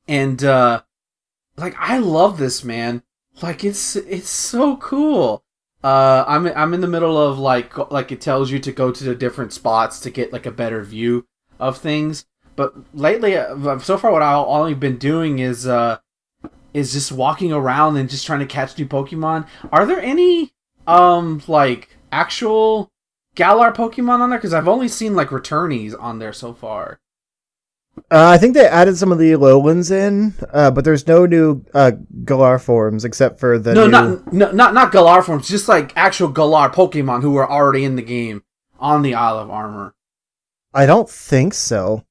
And like, I love this, man. Like, it's so cool. I'm in the middle of like it tells you to go to the different spots to get like a better view of things. But lately, so far, what I've only been doing is just walking around and just trying to catch new Pokemon. Are there any like actual Galar Pokemon on there? Because I've only seen like returnees on there so far. I think they added some of the Alolan in, but there's no new Galar forms except for the not Galar forms, just like actual Galar Pokemon who are already in the game on the Isle of Armor. I don't think so.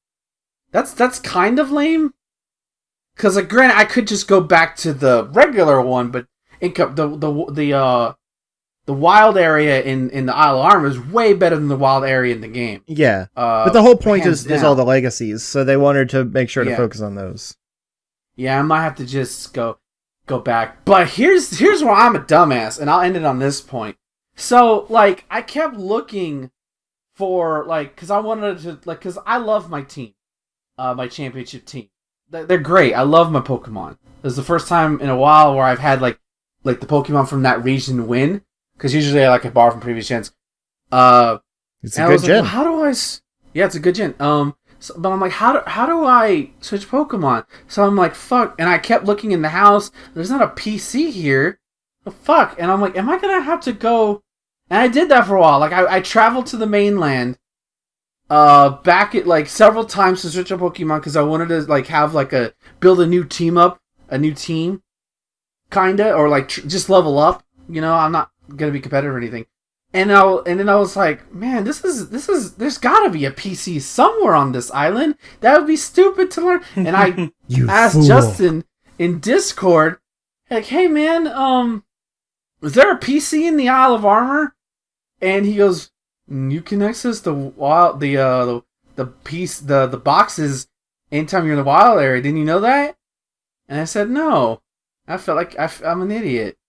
That's kind of lame. Cause like, granted, I could just go back to the regular one, but the wild area in the Isle of Armor is way better than the wild area in the game. Yeah, but the whole point is all the legacies, so they wanted to make sure to focus on those. Yeah, I might have to just go back. But here's where I'm a dumbass, and I'll end it on this point. So, like, I kept looking for, like, because I wanted to, like, because I love my team, my championship team. They're great. I love my Pokemon. This is the first time in a while where I've had, like the Pokemon from that region win. Because usually I like a bar from previous gens. It's a good gen. Like, well, yeah, it's a good gen. But I'm like, how do I switch Pokemon? So I'm like, fuck. And I kept looking in the house. There's not a PC here. Fuck. And I'm like, am I going to have to go? And I did that for a while. Like, I traveled to the mainland. Back at, like, several times to switch a Pokemon. Because I wanted to, like, have, like, build a new team up. A new team. Kinda. Or, like, just level up. You know, I'm not gonna be competitive or anything. And then I was like, man, this is there's gotta be a PC somewhere on this island. That would be stupid to learn. And I asked fool. Justin in Discord, like, hey man, is there a PC in the Isle of Armor? And he goes, you can access the boxes anytime you're in the wild area. Didn't you know that? And I said, no. I felt like I'm an idiot.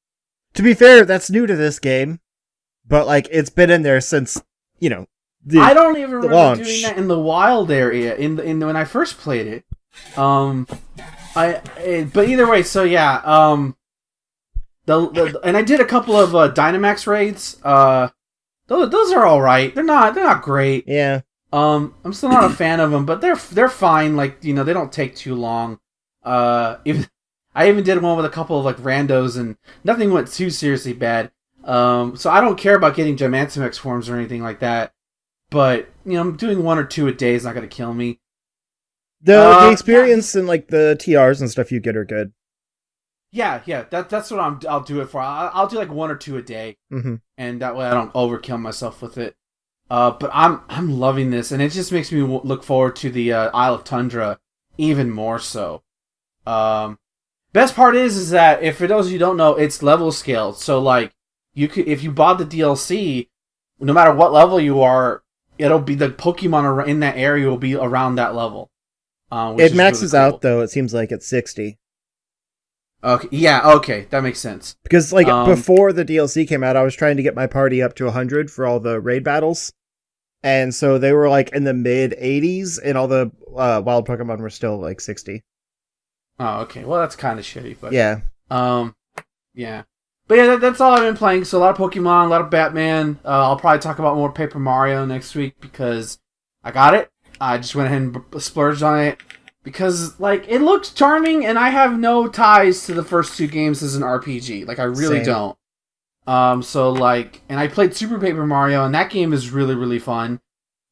To be fair, that's new to this game, but like it's been in there since, you know, I don't even remember doing that in the wild area in when I first played it. But either way, so yeah, and I did a couple of Dynamax raids. Those are all right. They're not great. Yeah. I'm still not a fan of them, but they're fine. Like, you know, they don't take too long. I even did one with a couple of like randos, and nothing went too seriously bad. So I don't care about getting Gigantamax forms or anything like that. But, you know, doing 1 or 2 a day is not going to kill me. The experience and like the TRs and stuff you get are good. Yeah. That's what I'll do it for. I'll do like 1 or 2 a day, and that way I don't overkill myself with it. But I'm loving this, and it just makes me look forward to the Isle of Tundra even more so. Best part is that, if for those of you who don't know, it's level scaled. So like, you could, if you bought the DLC, no matter what level you are, it'll be the Pokemon in that area will be around that level. It maxes really out though. It seems like at 60. Okay, yeah, okay, that makes sense. Because like before the DLC came out, I was trying to get my party up to 100 for all the raid battles, and so they were like in the mid 80s, and all the wild Pokemon were still like 60. Oh, okay. Well, that's kind of shitty, but yeah, yeah. But yeah, that's all I've been playing. So a lot of Pokemon, a lot of Batman. I'll probably talk about more Paper Mario next week because I got it. I just went ahead and splurged on it. Because, like, it looks charming, and I have no ties to the first 2 games as an RPG. Like, I really don't. So, like, and I played Super Paper Mario, and that game is really, really fun.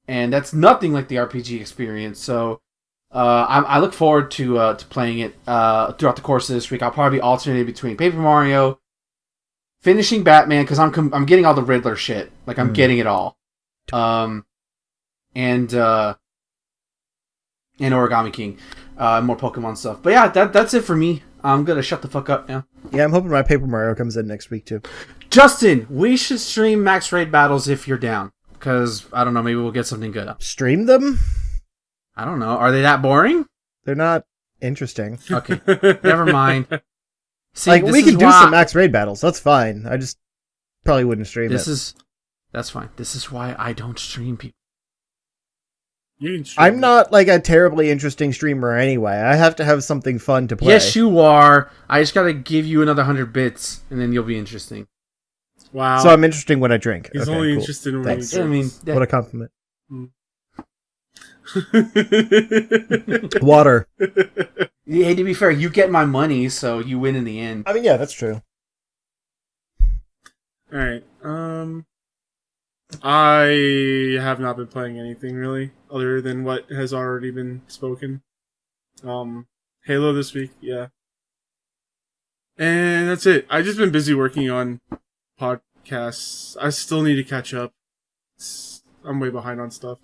And that's nothing like the RPG experience. So, I look forward to playing it throughout the course of this week. I'll probably be alternating between Paper Mario, finishing Batman, because I'm getting all the Riddler shit. Like, I'm getting it all. And Origami King, more Pokemon stuff. But yeah, that's it for me. I'm gonna shut the fuck up now. Yeah, I'm hoping my Paper Mario comes in next week too. Justin, we should stream max raid battles if you're down, because I don't know, maybe we'll get something good up. Stream them? I don't know. Are they that boring? They're not interesting. Okay, never mind. See, like we can do some max raid battles. That's fine. I just probably wouldn't stream it. That's fine. This is why I don't stream people. I'm not like a terribly interesting streamer anyway. I have to have something fun to play. Yes, you are. I just gotta give you another 100 bits, and then you'll be interesting. Wow. So I'm interesting when I drink. He's only interested in when he drinks. What a compliment. Water. Hey, to be fair, you get my money, so you win in the end. I mean, yeah, that's true. Alright, I have not been playing anything really, other than what has already been spoken. Halo this week, yeah. And that's it. I've just been busy working on podcasts. I still need to catch up. I'm way behind on stuff.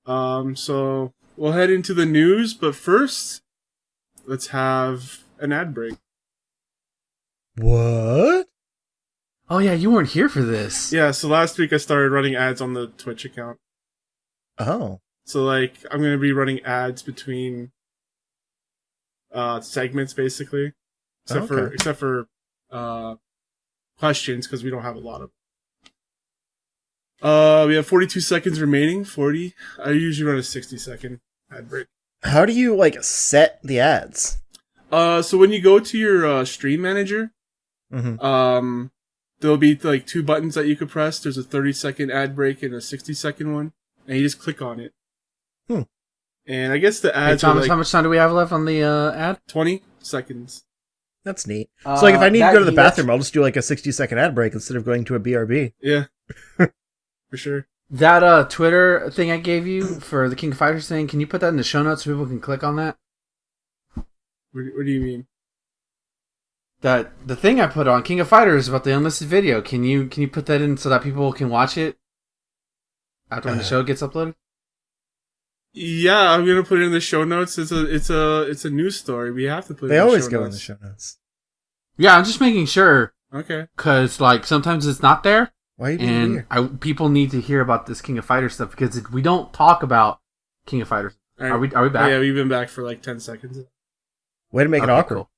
So we'll head into the news, but first, let's have an ad break. What? Oh yeah, you weren't here for this. Yeah, so last week I started running ads on the Twitch account. Oh. So like, I'm going to be running ads between segments basically. Except for questions, because we don't have a lot of we have 42 seconds remaining. 40. I usually run a 60-second ad break. How do you like set the ads? So when you go to your stream manager, there'll be like 2 buttons that you could press. There's a 30-second ad break and a 60-second one, and you just click on it. And I guess the ads. Hey, Thomas, how much time do we have left on the ad? 20 seconds. That's neat. So like, if I need to go to the bathroom, I'll just do like a 60-second ad break instead of going to a BRB. Yeah. For sure. That Twitter thing I gave you for the King of Fighters thing, can you put that in the show notes so people can click on that? What do you mean? That the thing I put on King of Fighters about the unlisted video. Can you put that in so that people can watch it after when the show gets uploaded? Yeah, I'm gonna put it in the show notes. It's a news story. We have to put. They always go in the show notes. Yeah, I'm just making sure. Okay. Because like sometimes it's not there. Why are you being weird? People need to hear about this King of Fighters stuff because we don't talk about King of Fighters. Right. Are we back? Oh, yeah, we've been back for like 10 seconds. Way to make it awkward. Cool.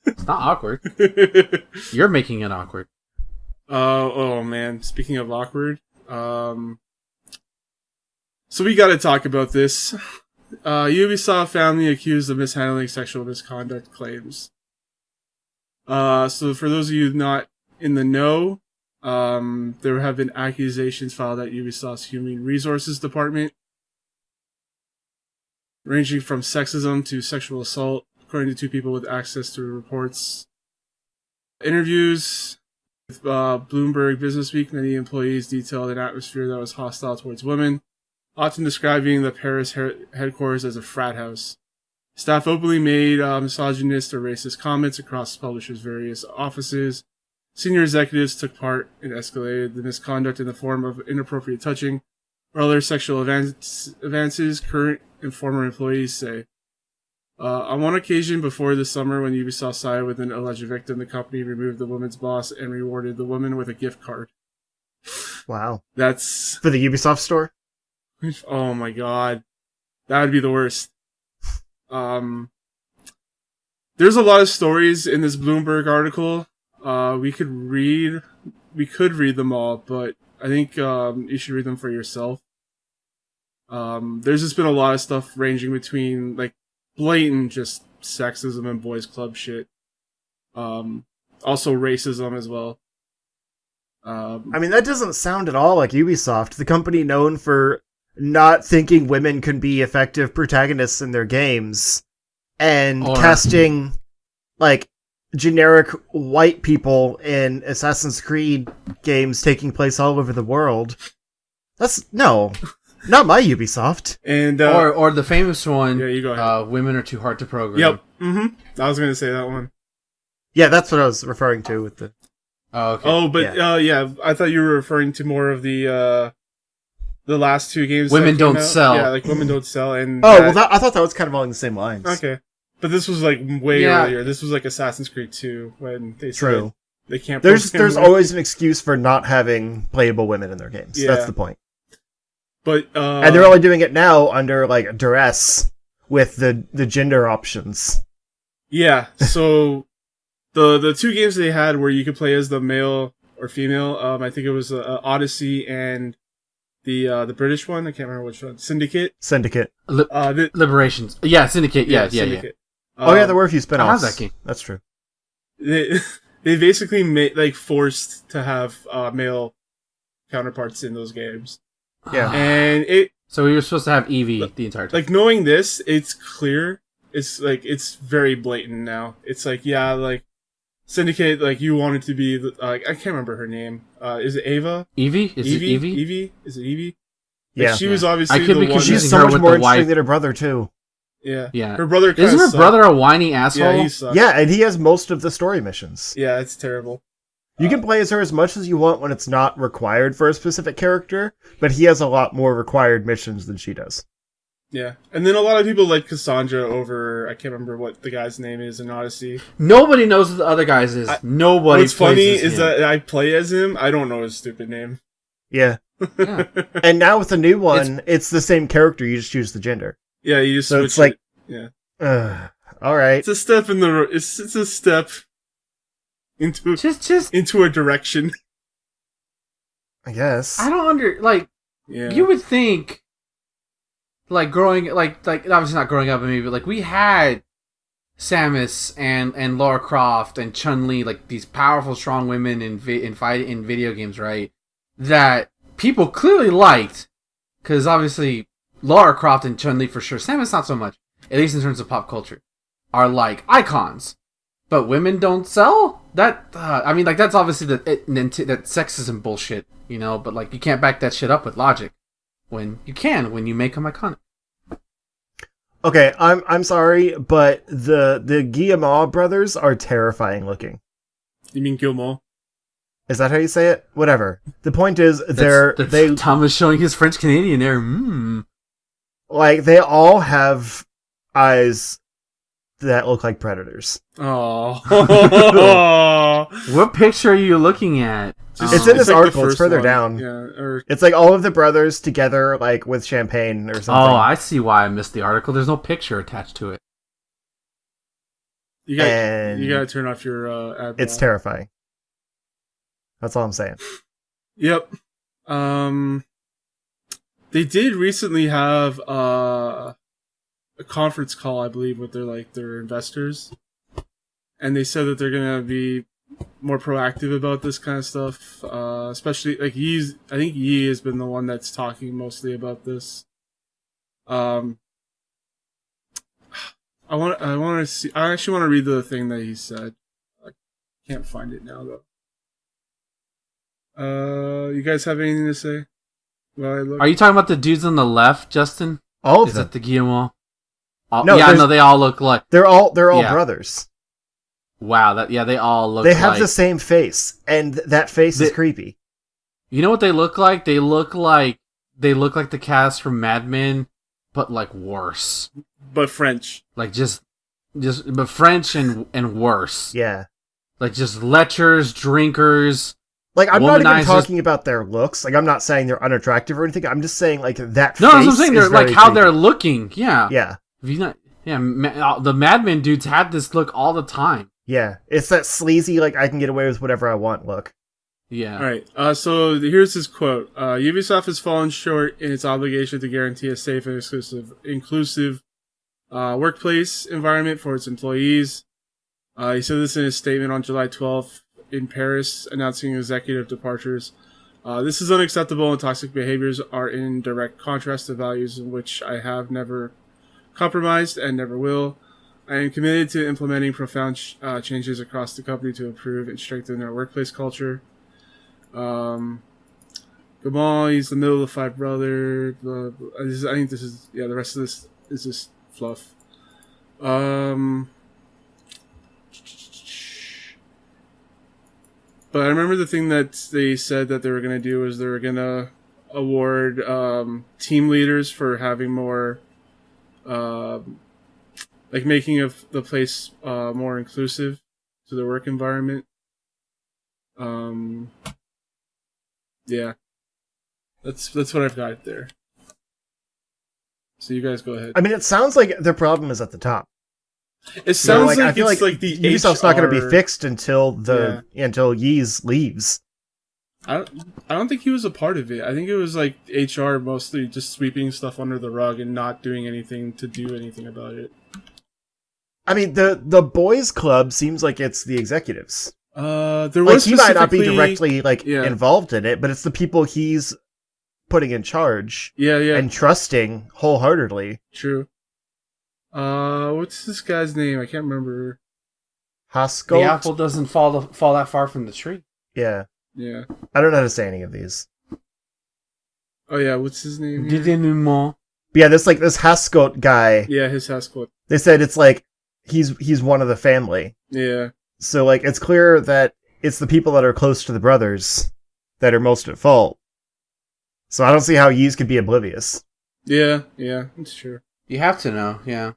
It's not awkward. You're making it awkward. Oh man. Speaking of awkward, so we got to talk about this. Ubisoft family accused of mishandling sexual misconduct claims. So for those of you not in the know, there have been accusations filed at Ubisoft's Human Resources Department, ranging from sexism to sexual assault, according to 2 people with access to reports. Interviews with Bloomberg Businessweek, many employees detailed an atmosphere that was hostile towards women, often describing the Paris headquarters as a frat house. Staff openly made misogynist or racist comments across the publisher's various offices. Senior executives took part and escalated the misconduct in the form of inappropriate touching or other sexual advances, current and former employees say. On one occasion before this summer, when Ubisoft sided with an alleged victim, the company removed the woman's boss and rewarded the woman with a gift card. Wow. That's... For the Ubisoft store? Oh my god. That would be the worst. There's a lot of stories in this Bloomberg article. We could read them all, but I think you should read them for yourself. There's just been a lot of stuff ranging between like blatant just sexism and boys club shit. Also racism as well. I mean, that doesn't sound at all like Ubisoft, the company known for not thinking women can be effective protagonists in their games and casting like generic white people in Assassin's Creed games taking place all over the world. That's not my Ubisoft. And or the famous one. Yeah, you go ahead. Women are too hard to program. Yep. I was gonna say that one. Yeah, that's what I was referring to with the. Oh, okay. Oh, but I thought you were referring to more of the last two games. Women don't sell. Yeah, like Women Don't Sell. And I thought that was kind of along the same lines. Okay, but this was like way earlier. This was like Assassin's Creed 2 when they said they can't. There's always an excuse for not having playable women in their games. Yeah. That's the point. But and they're only doing it now under like duress with the gender options. Yeah. So the two games they had where you could play as the male or female. I think it was Odyssey and the British one. I can't remember which one. Syndicate. Liberations. Yeah, Syndicate. Yeah. Syndicate. There were a few spinoffs. I have that game. That's true. They basically made forced to have male counterparts in those games. Yeah, and so we were supposed to have Eevee the entire time. Like knowing this, it's clear. It's like it's very blatant now. It's like Syndicate. Like you wanted to be I can't remember her name. Is it Ava? Evie? Is it Evie? Evie? Is it Evie? Yeah, she was obviously I could be the one. She's so much more interesting than her brother too. Yeah. Her brother isn't her brother a whiny asshole? Yeah, he sucks. Yeah, and he has most of the story missions. Yeah, it's terrible. You can play as her as much as you want when it's not required for a specific character, but he has a lot more required missions than she does. Yeah, and then a lot of people like Cassandra over, I can't remember what the guy's name is in Odyssey. Nobody knows what the other guy's is. Nobody What's funny is that I play as him, I don't know his stupid name. Yeah. And now with the new one, it's the same character, you just choose the gender. Yeah, you just so switch it's like, yeah. Alright. It's a step in the, it's a step into into a direction. I guess. I don't you would think like growing like obviously not growing up with me, but like we had Samus and Lara Croft and Chun-Li, like these powerful strong women in video games, right? That people clearly liked, because obviously Lara Croft and Chun-Li for sure, Samus not so much, at least in terms of pop culture, are like icons. But women don't sell? That, I mean, like, that's obviously that sexism bullshit, you know? But, like, you can't back that shit up with logic. When you make them iconic. Okay, I'm sorry, but the Guillemot brothers are terrifying looking. You mean Guillemot? Is that how you say it? Whatever. The point is, Thomas showing his French Canadian there. Like, they all have eyes that look like predators. Oh. What picture are you looking at? It's in this like article. It's further down. Yeah, it's like all of the brothers together, like with champagne or something. Oh, I see why I missed the article. There's no picture attached to it. You gotta turn off your ad. It's terrifying. That's all I'm saying. Yep. They did recently have a conference call, I believe, with their investors, and they said that they're gonna be more proactive about this kind of stuff. Especially like I think Yi has been the one that's talking mostly about this. I actually want to read the thing that he said. I can't find it now though. You guys have anything to say? Are you talking about the dudes on the left, Justin? All of them. Is that the Guillemot? No, they all look like they're all brothers. Wow, they all look. They have the same face, and that face is creepy. You know what they look like? They look like the cast from Mad Men, but like worse. But French, like but French and worse. Yeah, like just lechers, drinkers. Like, I'm not even talking about their looks. Like, I'm not saying they're unattractive or anything. I'm just saying, like, that face. No, that's what I'm saying. They're like how they're looking. Yeah. Yeah. The Mad Men dudes had this look all the time. Yeah. It's that sleazy, like, I can get away with whatever I want look. Yeah. All right. So here's his quote. Ubisoft has fallen short in its obligation to guarantee a safe and inclusive workplace environment for its employees. He said this in his statement on July 12th in Paris, announcing executive departures. This is unacceptable, and toxic behaviors are in direct contrast to values in which I have never compromised and never will. I am committed to implementing profound changes across the company to improve and strengthen our workplace culture. Gamal, he's the middle of the five brother. I think this is, the rest of this is just fluff. But I remember the thing that they said that they were going to do was they were going to award team leaders for having more, making the place more inclusive to the work environment. Yeah, that's what I've got there. So you guys go ahead. I mean, it sounds like their problem is at the top. It sounds I feel it's like the Ubisoft's HR... not going to be fixed until Yeez leaves. I don't think he was a part of it. I think it was like HR mostly just sweeping stuff under the rug and not doing anything to do anything about it. I mean, the boys club seems like it's the executives. There was he might not be directly involved in it, but it's the people he's putting in charge. Yeah. And trusting wholeheartedly. True. What's this guy's name? I can't remember. Haskell. The apple doesn't fall that far from the tree. Yeah. Yeah. I don't know how to say any of these. Oh yeah, what's his name? Dénouement. Yeah, this Haskell guy. Yeah, his Haskell. They said it's like he's one of the family. Yeah. So like it's clear that it's the people that are close to the brothers that are most at fault. So I don't see how Yeez could be oblivious. Yeah, it's true. You have to know, yeah.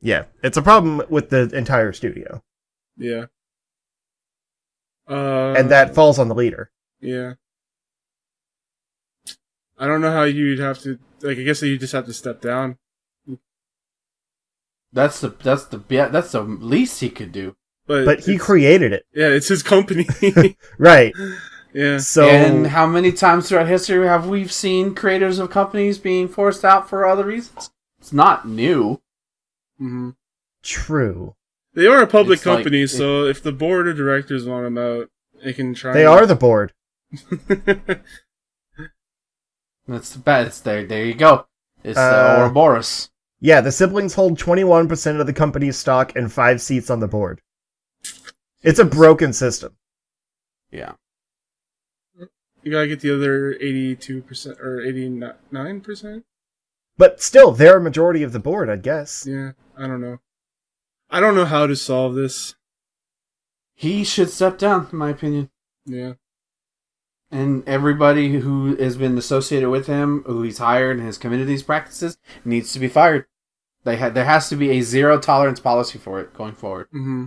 Yeah, it's a problem with the entire studio. Yeah. And that falls on the leader. Yeah. I don't know how you'd have to, I guess that you just have to step down. That's the least he could do. But he created it. Yeah, it's his company. Right. Yeah. So, and how many times throughout history have we seen creators of companies being forced out for other reasons? It's not new. Mm-hmm. True. They are a public company, so if the board of directors want them out, they can try. They are the board. That's the bad. It's there. There you go. It's the Ouroboros. Yeah, the siblings hold 21% of the company's stock and 5 seats on the board. It's a broken system. Yeah. You gotta get the other 82% or 89%? But still, they're a majority of the board, I guess. Yeah, I don't know. I don't know how to solve this. He should step down, in my opinion. Yeah. And everybody who has been associated with him, who he's hired and has committed these practices, needs to be fired. There has to be a zero tolerance policy for it going forward. Mm-hmm.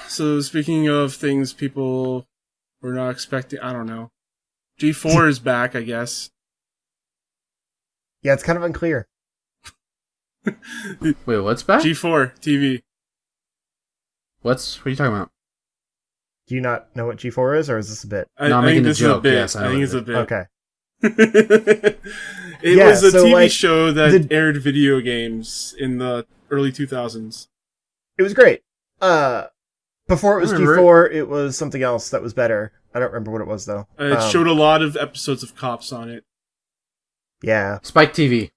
So speaking of things people were not expecting, I don't know. G4 is back, I guess. Yeah, it's kind of unclear. Wait, what's back? G4 TV. What are you talking about? Do you not know what G4 is, or is this a bit? I'm making a joke. Yes, I think it's a bit. Okay. It was a TV show that aired video games in the early 2000s. It was great. Before it was G4, it was something else that was better. I don't remember what it was, though. It showed a lot of episodes of Cops on it. Yeah. Spike TV.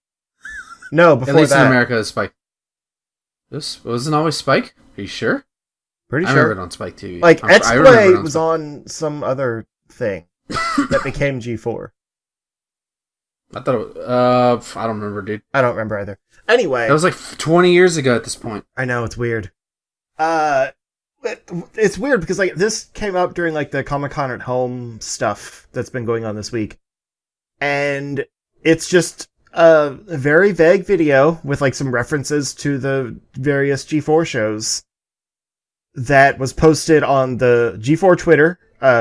No, before that. At least in America, it's Spike. This wasn't always Spike? Are you sure? Pretty sure. I remember it on Spike TV. Like, X-Play was on some other thing that became G4. I thought it was, I don't remember, dude. I don't remember either. Anyway. That was like 20 years ago at this point. I know, it's weird. It's weird because, like, this came up during, like, the Comic-Con at Home stuff that's been going on this week. And it's just a very vague video with, like, some references to the various G4 shows that was posted on the G4 Twitter,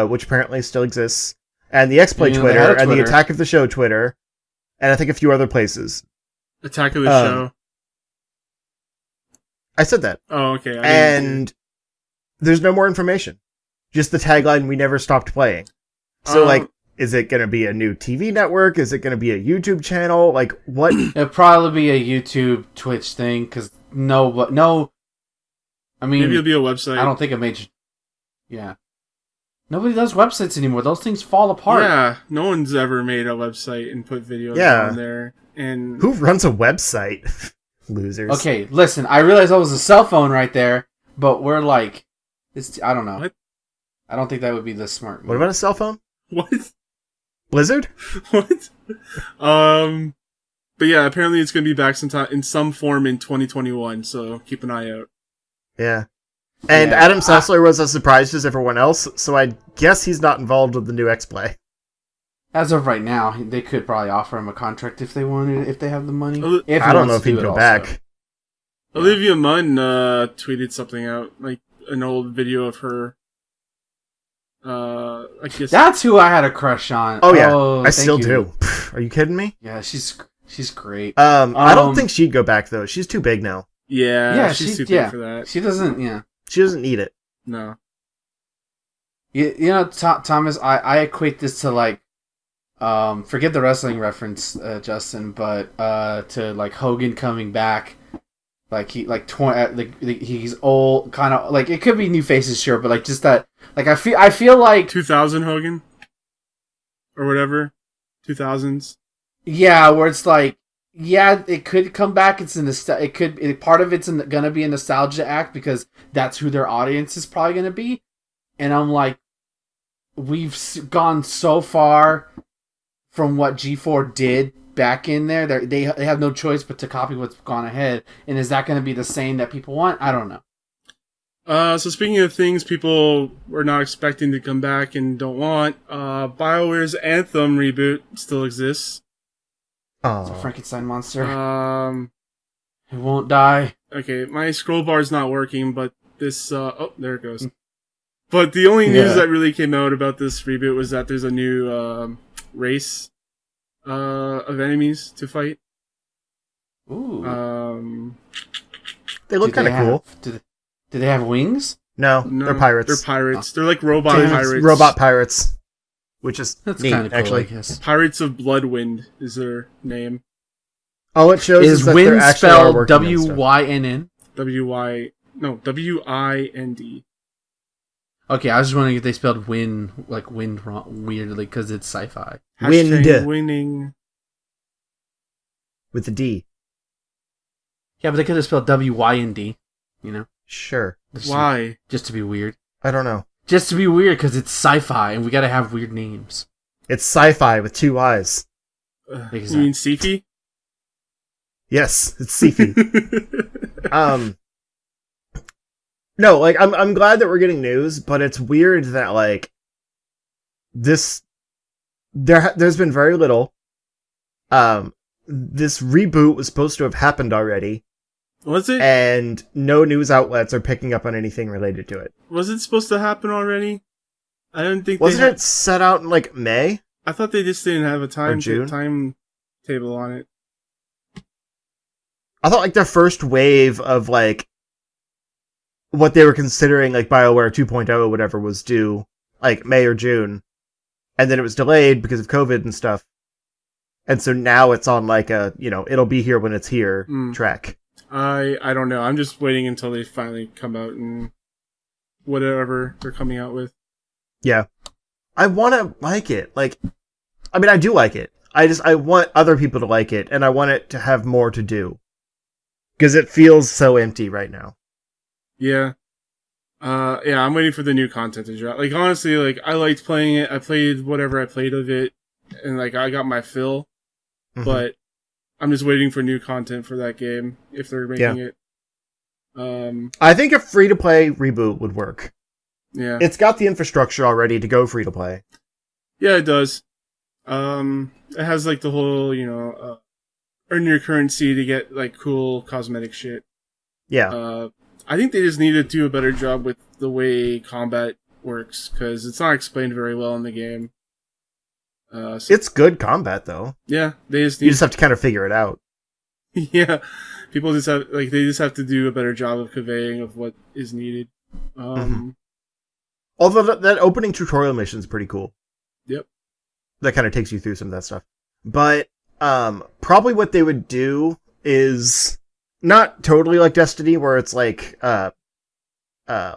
which apparently still exists, and the X-Play Twitter, and the Attack of the Show Twitter, and I think a few other places. Attack of the Show. I said that. Oh, okay. And there's no more information. Just the tagline, "We never stopped playing." So, like, is it going to be a new TV network? Is it going to be a YouTube channel? Like, what? It'll probably be a YouTube, Twitch thing, because no I mean, maybe it'll be a website. I don't think a major. Yeah. Nobody does websites anymore. Those things fall apart. Yeah, no one's ever made a website and put videos on there. And who runs a website? Losers. Okay, listen. I realize that was a cell phone right there, but we're like, I don't know. What? I don't think that would be the smart move. What about a cell phone? What? Blizzard? What? But yeah, apparently it's going to be back sometime in some form in 2021. So keep an eye out. Yeah. And Adam Sessler was as surprised as everyone else, so I guess he's not involved with the new X-Play. As of right now, they could probably offer him a contract if they wanted, if they have the money. I don't know if he'd go back. Olivia Munn tweeted something out, like an old video of her. I guess that's who I had a crush on. Oh yeah, I still do. Are you kidding me? Yeah, she's great. I don't think she'd go back though. She's too big now. Yeah, she's too big for that. She doesn't. Yeah, she doesn't need it. No. You know, Thomas, I equate this to like, forget the wrestling reference, Justin, but to like Hogan coming back, like he's old, kind of like it could be new faces, sure, but like just that, like I feel like 2000 Hogan or whatever, 2000s. Yeah, where it's like, yeah, it could come back. It's part of it's gonna be a nostalgia act because that's who their audience is probably gonna be, and I'm like, we've gone so far from what G4 did back in there. They have no choice but to copy what's gone ahead. And is that going to be the same that people want? I don't know. So speaking of things people were not expecting to come back and don't want, BioWare's Anthem reboot still exists. Oh, it's a Frankenstein monster. It won't die. Okay, my scroll bar is not working, but this. Oh, there it goes. But the only news that really came out about this reboot was that there's a new race of enemies to fight. Ooh. They look kind of cool. Do they have wings? No, they're pirates. They're pirates. They're like robot pirates. Robot pirates. Which is That's neat, kind of cool, actually. I guess. Pirates of Bloodwind is their name. All it shows is that they're wind actually spelled W-Y-N-N? W-I-N-D. Okay, I was just wondering if they spelled wind like wind wrong, weirdly because it's sci-fi. Wind. Winning. With the D. Yeah, but they could have spelled W-Y-N-D, you know? Sure. Why? Just to be weird. I don't know. Just to be weird because it's sci-fi and we gotta have weird names. It's sci-fi with 2 I's. You mean Sifi? Yes, it's Sifi. No, like I'm glad that we're getting news, but it's weird that like there's been very little. This reboot was supposed to have happened already. Was it? And no news outlets are picking up on anything related to it. Was it supposed to happen already? I don't think. Wasn't it set out in like May? I thought they just didn't have a timetable on it. I thought like the first wave of like what they were considering like BioWare 2.0 or whatever was due like May or June, and then it was delayed because of COVID and stuff. And so now it's on like a, it'll be here when it's here track. I don't know. I'm just waiting until they finally come out and whatever they're coming out with. Yeah. I want to like it. Like, I mean, I do like it. I want other people to like it, and I want it to have more to do. Because it feels so empty right now. Yeah. Yeah, I'm waiting for the new content to drop. Like, honestly, like, I liked playing it. I played whatever I played of it, and, like, I got my fill. Mm-hmm. But I'm just waiting for new content for that game, if they're making it. I think a free-to-play reboot would work. Yeah. It's got the infrastructure already to go free-to-play. Yeah, it does. It has, like, the whole, earn your currency to get, like, cool cosmetic shit. Yeah. I think they just need to do a better job with the way combat works, because it's not explained very well in the game. It's good combat, though. Yeah, you just have to kind of figure it out. Yeah, people just have they just have to do a better job of conveying of what is needed. Although that opening tutorial mission is pretty cool. Yep. That kind of takes you through some of that stuff. But probably what they would do is not totally like Destiny, where it's like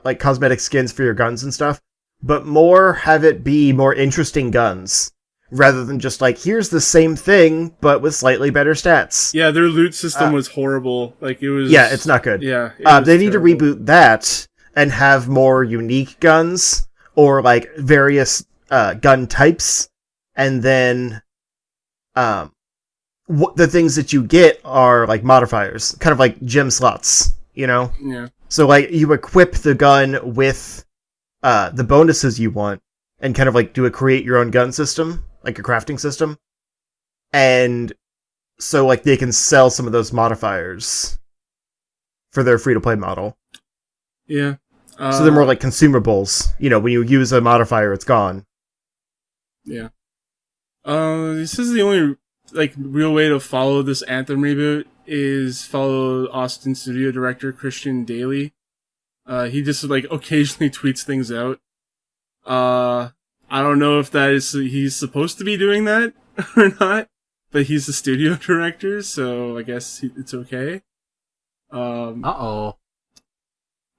like cosmetic skins for your guns and stuff, but more have it be more interesting guns rather than just like, here's the same thing but with slightly better stats. Yeah, their loot system was horrible. Like it was. Yeah, it's not good. Yeah, they need to reboot that and have more unique guns or like various gun types, and then the things that you get are like modifiers, kind of like gem slots, you know? Yeah. So like you equip the gun with the bonuses you want and kind of like do a create your own gun system, like a crafting system. And so like they can sell some of those modifiers for their free-to-play model. Yeah. So they're more like consumables. You know, when you use a modifier, it's gone. Yeah. This is the only like real way to follow this Anthem reboot is follow Austin studio director Christian Daly. He just like occasionally tweets things out. I don't know if that is he's supposed to be doing that or not, but he's the studio director, so I guess it's okay.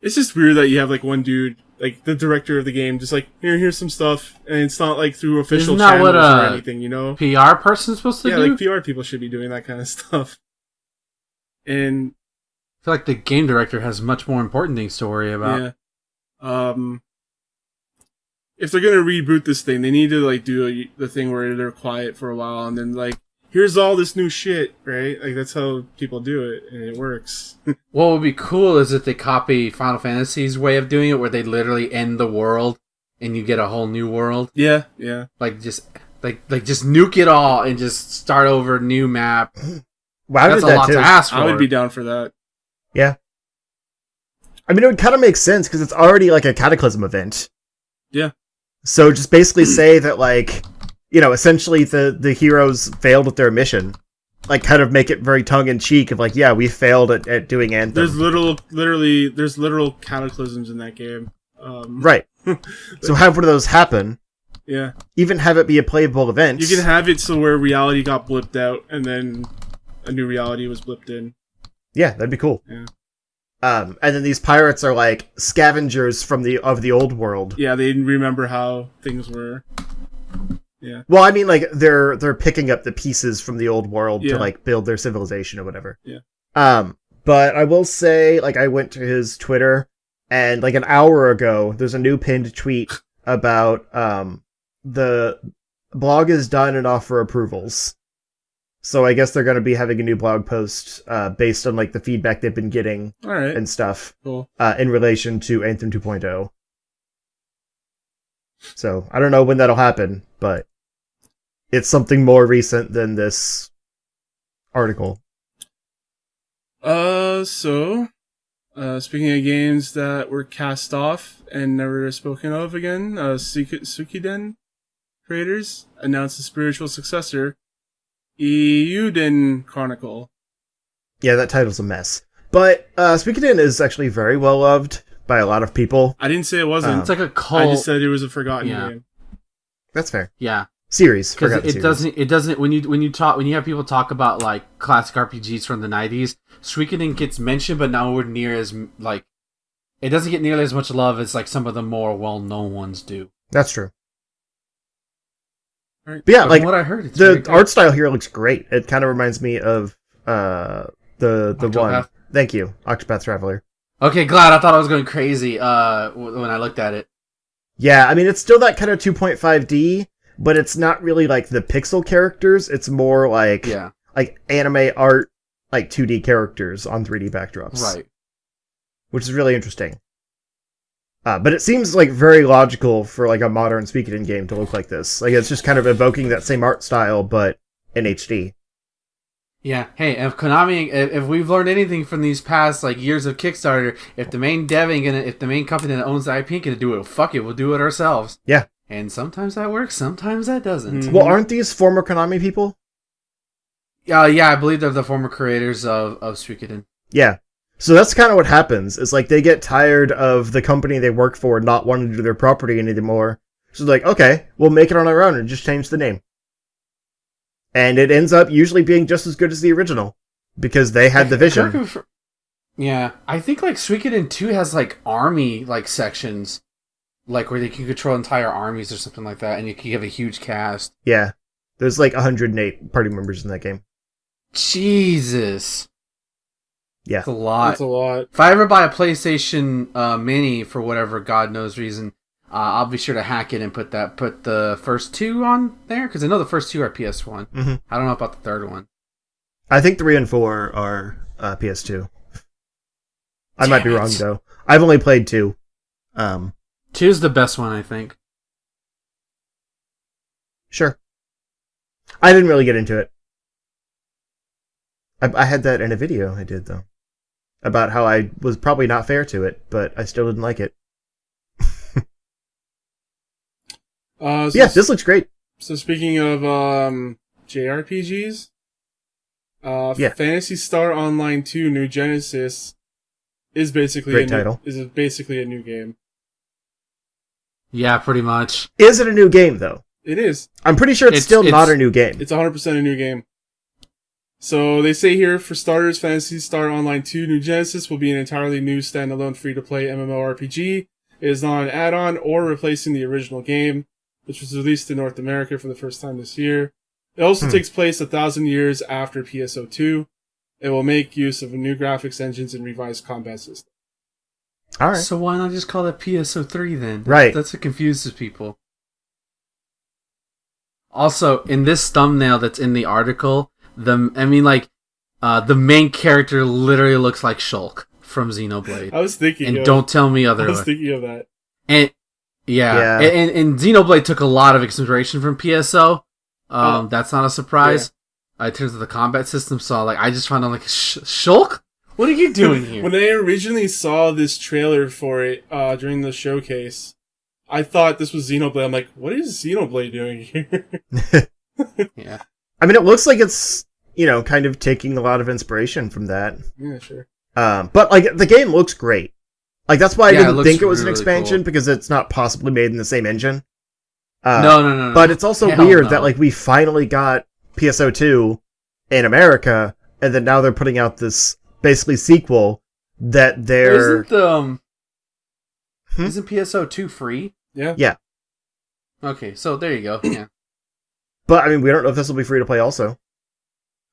It's just weird that you have like one dude, like the director of the game, just like here's some stuff, and it's not like through official channels or anything, you know. PR person's supposed to do? Yeah, like PR people should be doing that kind of stuff. And I feel like the game director has much more important things to worry about. Yeah. If they're gonna reboot this thing, they need to like do the thing where they're quiet for a while and then like, here's all this new shit, right? Like that's how people do it, and it works. What would be cool is if they copy Final Fantasy's way of doing it, where they literally end the world and you get a whole new world. Yeah, yeah. Like just nuke it all and just start over, new map. Wow, that's a lot to ask for. I would be down for that. Yeah. I mean, it would kind of make sense because it's already like a Cataclysm event. Yeah. So just basically say that, like, you know, essentially the heroes failed at their mission. Like, kind of make it very tongue-in-cheek of like, yeah, we failed at doing Anthem. There's literal cataclysms in that game. Right. So have one of those happen. Yeah. Even have it be a playable event. You can have it so where reality got blipped out and then a new reality was blipped in. Yeah, that'd be cool. Yeah. And then these pirates are like scavengers from the old world. Yeah, they remember how things were. Yeah. Well, I mean, like they're picking up the pieces from the old world to like build their civilization or whatever. Yeah. But I will say, like, I went to his Twitter, and like an hour ago, there's a new pinned tweet about the blog is done and off for approvals. So I guess they're going to be having a new blog post based on like the feedback they've been getting and stuff in relation to Anthem 2.0. So I don't know when that'll happen, but it's something more recent than this article. Speaking of games that were cast off and never spoken of again, Suikoden creators announced a spiritual successor, Eiyuden Chronicle. Yeah, that title's a mess. But Suikoden is actually very well loved by a lot of people. I didn't say it wasn't. It's like a cult. I just said it was a forgotten game. That's fair. Yeah. Series. Because it doesn't when you have people talk about like classic RPGs from the 90s, Suikoden gets mentioned but nowhere near as like it doesn't get nearly as much love as like some of the more well-known ones do. That's true. Right. But yeah, From like what I heard, it's the art style here looks great. It kind of reminds me of the Octopath. one. Thank you, Octopath Traveler. Okay, glad. I thought I was going crazy when I looked at it. Yeah, I mean it's still that kind of 2.5D, but it's not really like the pixel characters. It's more like like anime art, like 2D characters on 3D backdrops. Right. Which is really interesting. But it seems like very logical for like a modern Suikoden game to look like this. Like it's just kind of evoking that same art style, but in HD. Yeah. Hey, if Konami, if we've learned anything from these past like years of Kickstarter, if the main company that owns the IP ain't gonna do it, fuck it, we'll do it ourselves. Yeah. And sometimes that works, sometimes that doesn't. Well, aren't these former Konami people? Yeah, I believe they're the former creators of Suikoden. Yeah. So that's kind of what happens. Is like they get tired of the company they work for not wanting to do their property anymore. So they're like, okay, we'll make it on our own and just change the name. And it ends up usually being just as good as the original because they had the vision. Yeah, I think like Suikoden 2 has like army like sections, like where they can control entire armies or something like that, and you can have a huge cast. Yeah. There's like 108 party members in that game. Jesus, Yeah. that's a lot. That's a lot. If I ever buy a PlayStation Mini for whatever God knows reason, I'll be sure to hack it and put the first two on there, because I know the first two are PS1. Mm-hmm. I don't know about the third one. I think 3 and 4 are PS2. I might be Damn wrong, it. though. I've only played 2. Two's the best one, I think. Sure. I didn't really get into it. I had that in a video I did, though. About how I was probably not fair to it, but I still didn't like it. Yeah, this looks great. So speaking of JRPGs, Yeah. Phantasy Star Online 2 New Genesis is basically Great title. Is basically a new game. Yeah, pretty much. Is it a new game, though? It is. I'm pretty sure it's still not a new game. It's 100% a new game. So they say here, for starters, Phantasy Star Online 2 New Genesis will be an entirely new standalone free-to-play MMORPG. It is not an add-on or replacing the original game, which was released in North America for the first time this year. It also takes place 1,000 years after PSO2. It will make use of new graphics engines and revised combat system. All right. So why not just call it PSO3 then? Right. That's what confuses people. Also, in this thumbnail that's in the article, the main character literally looks like Shulk from Xenoblade. I was thinking And don't tell me I otherwise. was thinking of that. And yeah. Yeah. And Xenoblade took a lot of inspiration from PSO. That's not a surprise. In terms of the combat system, so I just found out Shulk? What are you doing here? When I originally saw this trailer for it during the showcase, I thought this was Xenoblade. I'm like, what is Xenoblade doing here? Yeah. I mean, it looks like it's, kind of taking a lot of inspiration from that. Yeah, sure. But, the game looks great. That's why I didn't think it was an really expansion, cool. because it's not possibly made in the same engine. No. But it's also Hell weird no. that, we finally got PSO2 in America, and then now they're putting out this, basically, sequel that they're... Isn't PSO2 free? Yeah. Yeah. Okay, so there you go. Yeah. But, we don't know if this will be free to play also.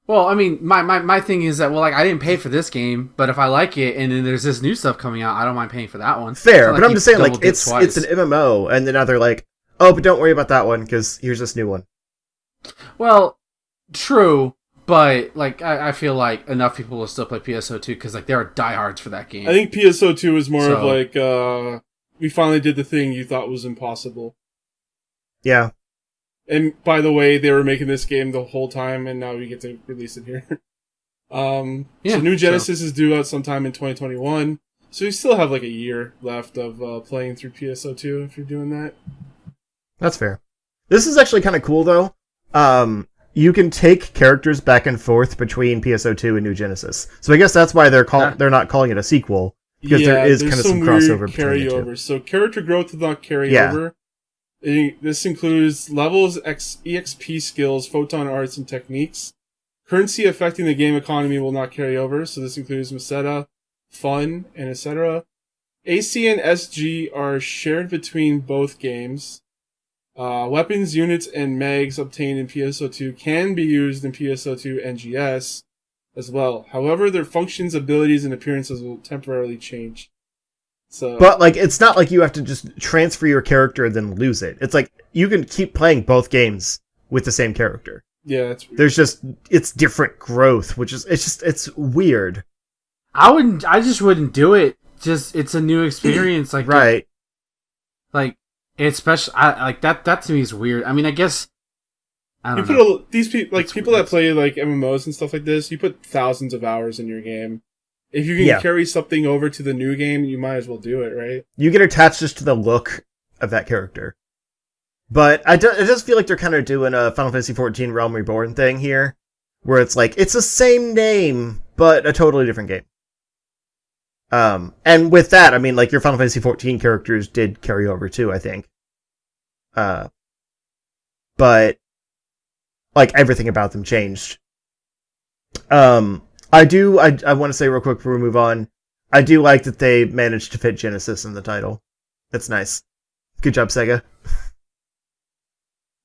Well, my thing is that, I didn't pay for this game, but if I like it and then there's this new stuff coming out, I don't mind paying for that one. Fair, It's not but I'm you just saying, double dip it's twice. an MMO, and then now they're like, oh, but don't worry about that one, because here's this new one. Well, true, but, I feel like enough people will still play PSO2 because, there are diehards for that game. I think PSO2 is more So- of we finally did the thing you thought was impossible. Yeah. And by the way, they were making this game the whole time, and now we get to release it here. So New Genesis is due out sometime in 2021. So you still have a year left of playing through PSO2 if you're doing that. That's fair. This is actually kind of cool, though. You can take characters back and forth between PSO2 and New Genesis. So I guess that's why they're not calling it a sequel, because there is kind of some crossover between the two. carryover. So character growth does not carry Yeah. over. This includes levels, EXP skills, photon arts, and techniques. Currency affecting the game economy will not carry over, so this includes Meseta, Fun, and etc. AC and SG are shared between both games. Weapons, units, and mags obtained in PSO2 can be used in PSO2 NGS as well. However, their functions, abilities, and appearances will temporarily change. So, But, it's not like you have to just transfer your character and then lose it. It's you can keep playing both games with the same character. yeah, that's weird. There's it's different growth, it's weird. I just wouldn't do it. It's a new experience. Right. It's special. That to me is weird. I guess, I don't You know. put these people, It's people weird. that play MMOs and stuff like this, you put thousands of hours in your game. If you can Yeah. carry something over to the new game, you might as well do it, right? You get attached just to the look of that character. But it does feel like they're kind of doing a Final Fantasy XIV Realm Reborn thing here, where it's it's the same name, but a totally different game. And with that, your Final Fantasy XIV characters did carry over too, I think. But, everything about them changed. I want to say real quick before we move on, I do like that they managed to fit Genesis in the title. That's nice. Good job, Sega.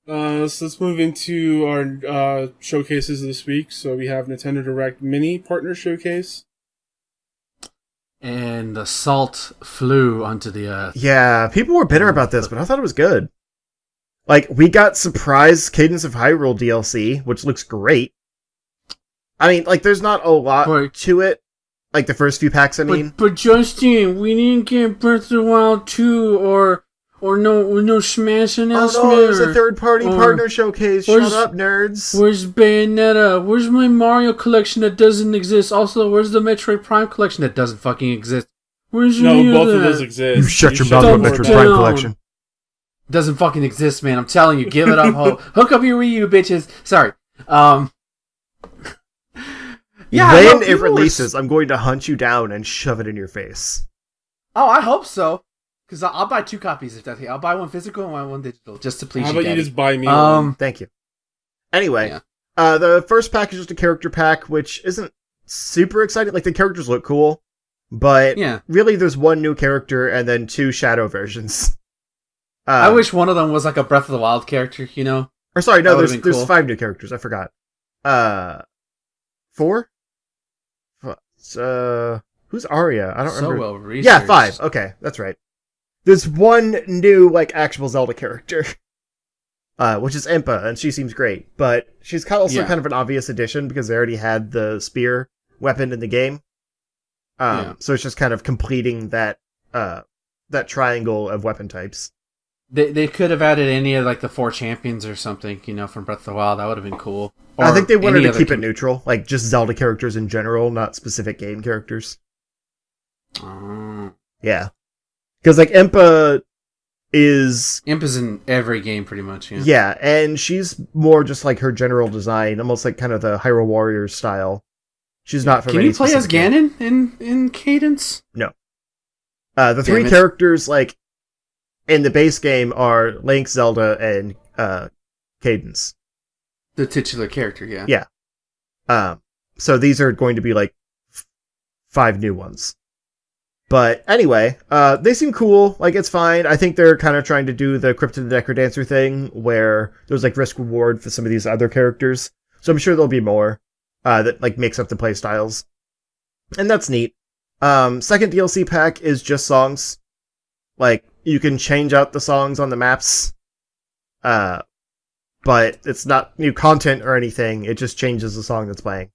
So let's move into our showcases this week. So we have Nintendo Direct Mini Partner Showcase. And the salt flew onto the earth. Yeah, people were bitter about this, but I thought it was good. Like, we got surprise Cadence of Hyrule DLC, which looks great. I mean, like, there's not a lot to it. Like, the first few packs, I mean. But Justin, we didn't get Breath of the Wild 2 or no Smash announcement. Oh no, there's a third-party partner showcase. Shut up, nerds. Where's Bayonetta? Where's my Mario collection that doesn't exist? Also, where's the Metroid Prime collection that doesn't fucking exist? Where's both of those exist. You shut your mouth about Metroid Prime collection. Doesn't fucking exist, man. I'm telling you, give it up. Hook up your Wii U, bitches. Sorry. Yeah. When it releases, I'm going to hunt you down and shove it in your face. Oh, I hope so. Because I'll buy 2 copies if that's okay. I'll buy one physical and one digital, just to please you. How about you just buy me one? Thank you. Anyway, the first pack is just a character pack, which isn't super exciting. Like, the characters look cool, but really there's one new character and then 2 shadow versions. I wish one of them was like a Breath of the Wild character, you know? Or sorry, no, there's cool. 5 new characters. I forgot. 4? Who's Arya? I don't remember. So well researched. Yeah, 5. Okay, that's right. There's one new, like, actual Zelda character, which is Impa, and she seems great. But she's kind of an obvious addition because they already had the spear weapon in the game. So it's just kind of completing that triangle of weapon types. They could have added any of, like, the 4 champions or something, you know, from Breath of the Wild. That would have been cool. Or I think they wanted to keep it neutral, like just Zelda characters in general, not specific game characters. Yeah. Because, like, Impa's in every game, pretty much, yeah. Yeah, and she's more just, like, her general design, almost like kind of the Hyrule Warriors style. She's not from any specific game. Can you play as Ganon in Cadence? No. The 3 characters, like, in the base game are Link, Zelda, and Cadence. The titular character, yeah. Yeah. So these are going to be, like, 5 new ones. But anyway, they seem cool. Like, it's fine. I think they're kind of trying to do the Crypt of the Necrodancer thing, where there's, like, risk-reward for some of these other characters. So I'm sure there'll be more that, like, makes up the playstyles. And that's neat. Second DLC pack is just songs. Like, you can change out the songs on the maps. But it's not new content or anything. It just changes the song that's playing.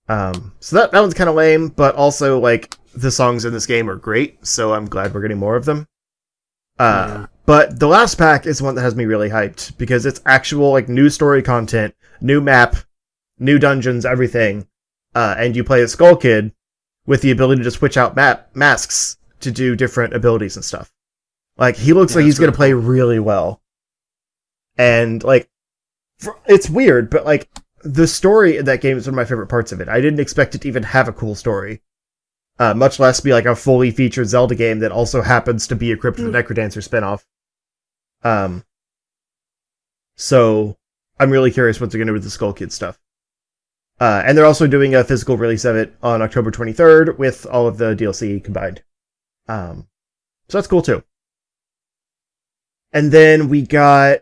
So that one's kind of lame, but also, like, the songs in this game are great, so I'm glad we're getting more of them. But the last pack is one that has me really hyped, because it's actual, like, new story content, new map, new dungeons, everything. And you play as Skull Kid with the ability to switch out masks to do different abilities and stuff. Like, he looks like he's going to play really well. And, like, it's weird, but, like, the story in that game is one of my favorite parts of it. I didn't expect it to even have a cool story. Much less be, like, a fully featured Zelda game that also happens to be a Crypt of the Necrodancer spinoff. So, I'm really curious what they're going to do with the Skull Kid stuff. And they're also doing a physical release of it on October 23rd with all of the DLC combined. So that's cool, too. And then we got...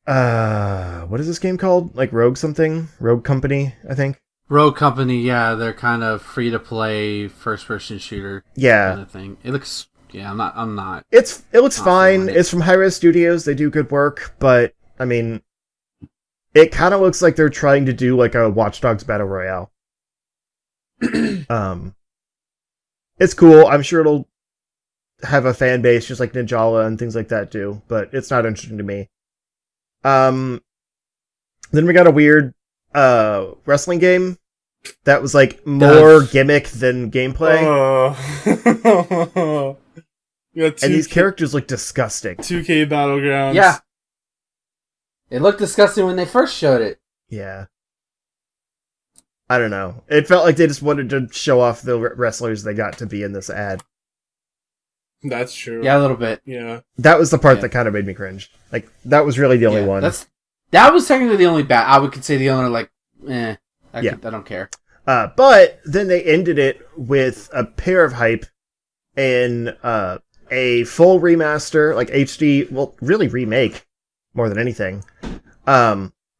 what is this game called? Like Rogue something? Rogue Company, I think. Rogue Company, yeah, they're kind of free to play first person shooter kind of thing. It looks I'm not. It looks fine. It's from Hi-Res Studios. They do good work, but I mean it kind of looks like they're trying to do like a Watch Dogs Battle Royale. It's cool. I'm sure it'll have a fan base just like Ninjala and things like that do, but it's not interesting to me. Then we got a weird wrestling game that was like more gimmick than gameplay. And these characters look disgusting. 2K Battlegrounds. Yeah. It looked disgusting when they first showed it. Yeah. I don't know. It felt like they just wanted to show off the wrestlers they got to be in this ad. That's true. Yeah, a little bit. Yeah. That was the part that kind of made me cringe. Like, that was really the only one. That was technically the only I would say the only, like, I don't care. But then they ended it with a pair of hype in a full remaster, like HD, well, really remake more than anything.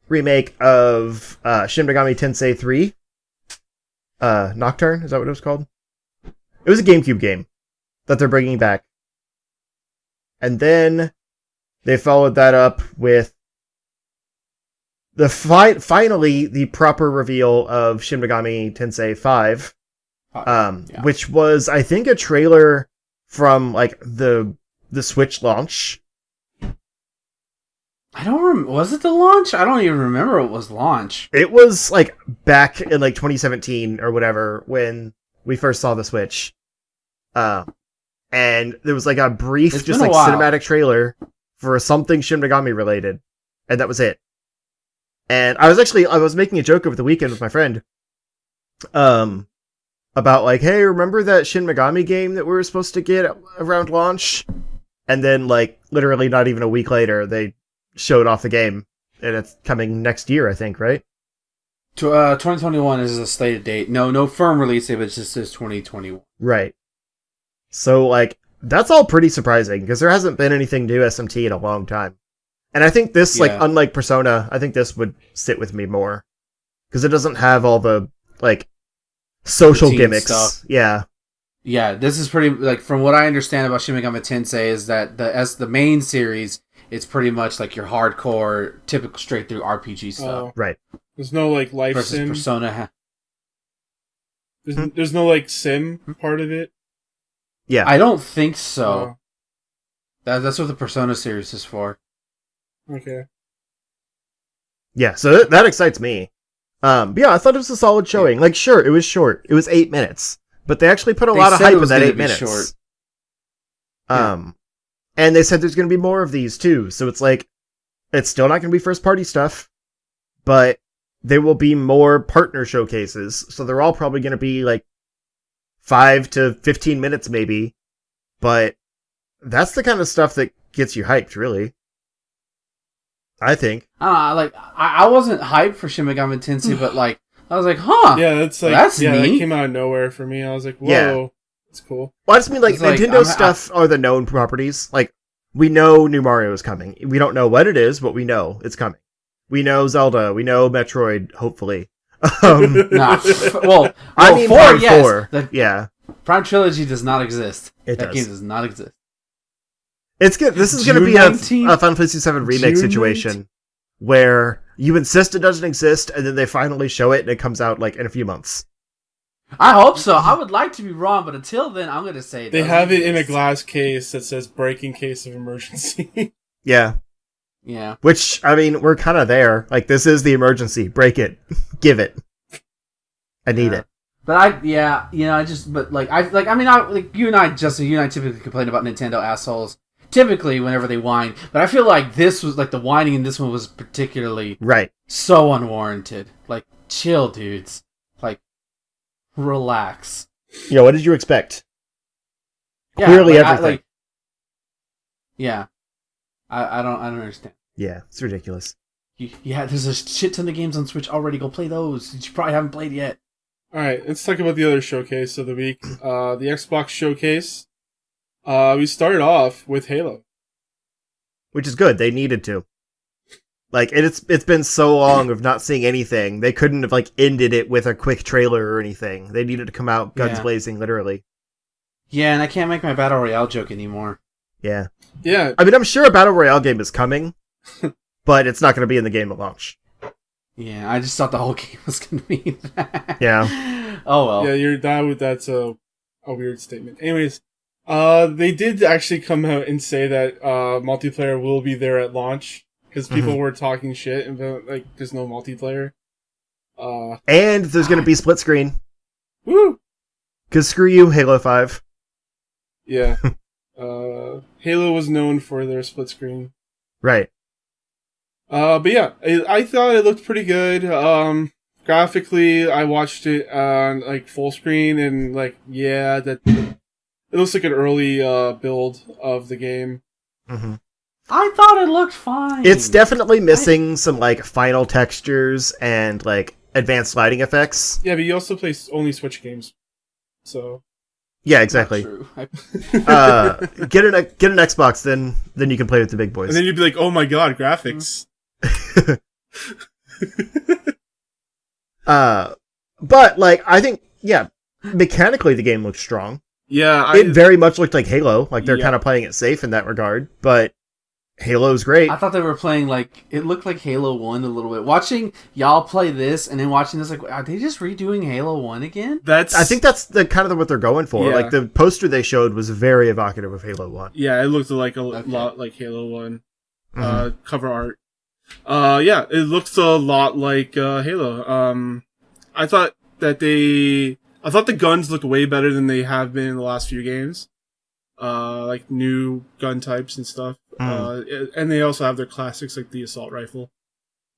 Remake of Shin Megami Tensei 3. Nocturne, is that what it was called? It was a GameCube game that they're bringing back. And then they followed that up with the finally the proper reveal of Shin Megami Tensei 5, which was, I think, a trailer from like the Switch launch. I don't was it the launch? I don't even remember it was launch. It was like back in like 2017 or whatever when we first saw the Switch. And there was like a brief just like cinematic trailer for something Shin Megami related, and that was it. And I was making a joke over the weekend with my friend about like, hey, remember that Shin Megami game that we were supposed to get around launch? And then like literally not even a week later they showed off the game, and it's coming next year, I think, right? 2021 is a slated date. No firm release date, but it just says 2021. Right. So, like, that's all pretty surprising, because there hasn't been anything new SMT in a long time. And I think this, like, unlike Persona, I think this would sit with me more. Because it doesn't have all the, like, social gimmicks. Stuff. Yeah. Yeah, this is pretty, like, from what I understand about Shin Megami Tensei is that as the main series, it's pretty much like your hardcore, typical straight through RPG stuff. Right. There's no, like, life versus sim. Persona. There's no, like, sim part of it. Yeah. I don't think so. That's what the Persona series is for. Okay. Yeah, so that excites me. But yeah, I thought it was a solid showing. Like, sure, it was short. It was 8 minutes. But they actually put a lot of hype in that 8 minutes. Short. And they said there's going to be more of these, too. So it's like, it's still not going to be first-party stuff, but there will be more partner showcases. So they're all probably going to be, like, 5 to 15 minutes, maybe. But that's the kind of stuff that gets you hyped, really. I think. I wasn't hyped for Shin Megami Tensei, but, like, I was like, huh. Yeah, that's like, that's neat. That came out of nowhere for me. I was like, whoa. It's cool. Well, I just mean, like, Nintendo stuff are the known properties. Like, we know New Mario is coming. We don't know what it is, but we know it's coming. We know Zelda. We know Metroid, hopefully. Well, I mean, 4, yes. 4. Yeah. Prime Trilogy does not exist. That game does not exist. It's good. This is going to be a Final Fantasy VII Remake situation where you insist it doesn't exist, and then they finally show it, and it comes out, like, in a few months. I hope so. I would like to be wrong, but until then, I'm going to say they have it in a glass case that says "break in case of emergency." Yeah. Which, I mean, we're kind of there. Like, this is the emergency. Break it. Give it. I need it. But you and I, Justin, you and I typically complain about Nintendo assholes. Typically, whenever they whine, but I feel like this was like the whining in this one was particularly so unwarranted. Like, chill, dudes. Like, relax. What did you expect? Clearly everything. I don't understand. Yeah, it's ridiculous. There's a shit ton of games on Switch already. Go play those. You probably haven't played yet. Alright, let's talk about the other showcase of the week. The Xbox showcase. We started off with Halo. Which is good. They needed to. Like, it's been so long of not seeing anything. They couldn't have, like, ended it with a quick trailer or anything. They needed to come out guns blazing, literally. Yeah, and I can't make my Battle Royale joke anymore. Yeah. Yeah. I mean, I'm sure a Battle Royale game is coming, but it's not going to be in the game at launch. Yeah, I just thought the whole game was going to be that. Yeah. Oh, well. Yeah, that's a weird statement. Anyways, they did actually come out and say that multiplayer will be there at launch, because people were talking shit about, like, there's no multiplayer. And there's going to be split screen. Woo! Because screw you, Halo 5. Yeah. Halo was known for their split screen. Right. But yeah, I thought it looked pretty good. Graphically, I watched it on, like, full screen, and, like, it looks like an early build of the game. Mm-hmm. I thought it looked fine. It's definitely missing some, like, final textures and, like, advanced lighting effects. Yeah, but you also play only Switch games, so Yeah, exactly. True. Get an Xbox, then you can play with the big boys. and then you'd be like, oh my god, graphics. But like I think, yeah, mechanically the game looks strong. Yeah, It very much looked like Halo. Like they're Yeah. kind of playing it safe in that regard. But Halo's great. I thought they were playing like it looked like Halo 1 a little bit. Watching y'all play this and then watching this, like, are they just redoing Halo 1 again? I think that's the kind of what they're going for. Yeah. Like the poster they showed was very evocative of Halo 1. Yeah, it looked like a lot like Halo 1 cover art. Yeah, it looks a lot like Halo. I thought the guns looked way better than they have been in the last few games. Like new gun types and stuff. And they also have their classics like the assault rifle.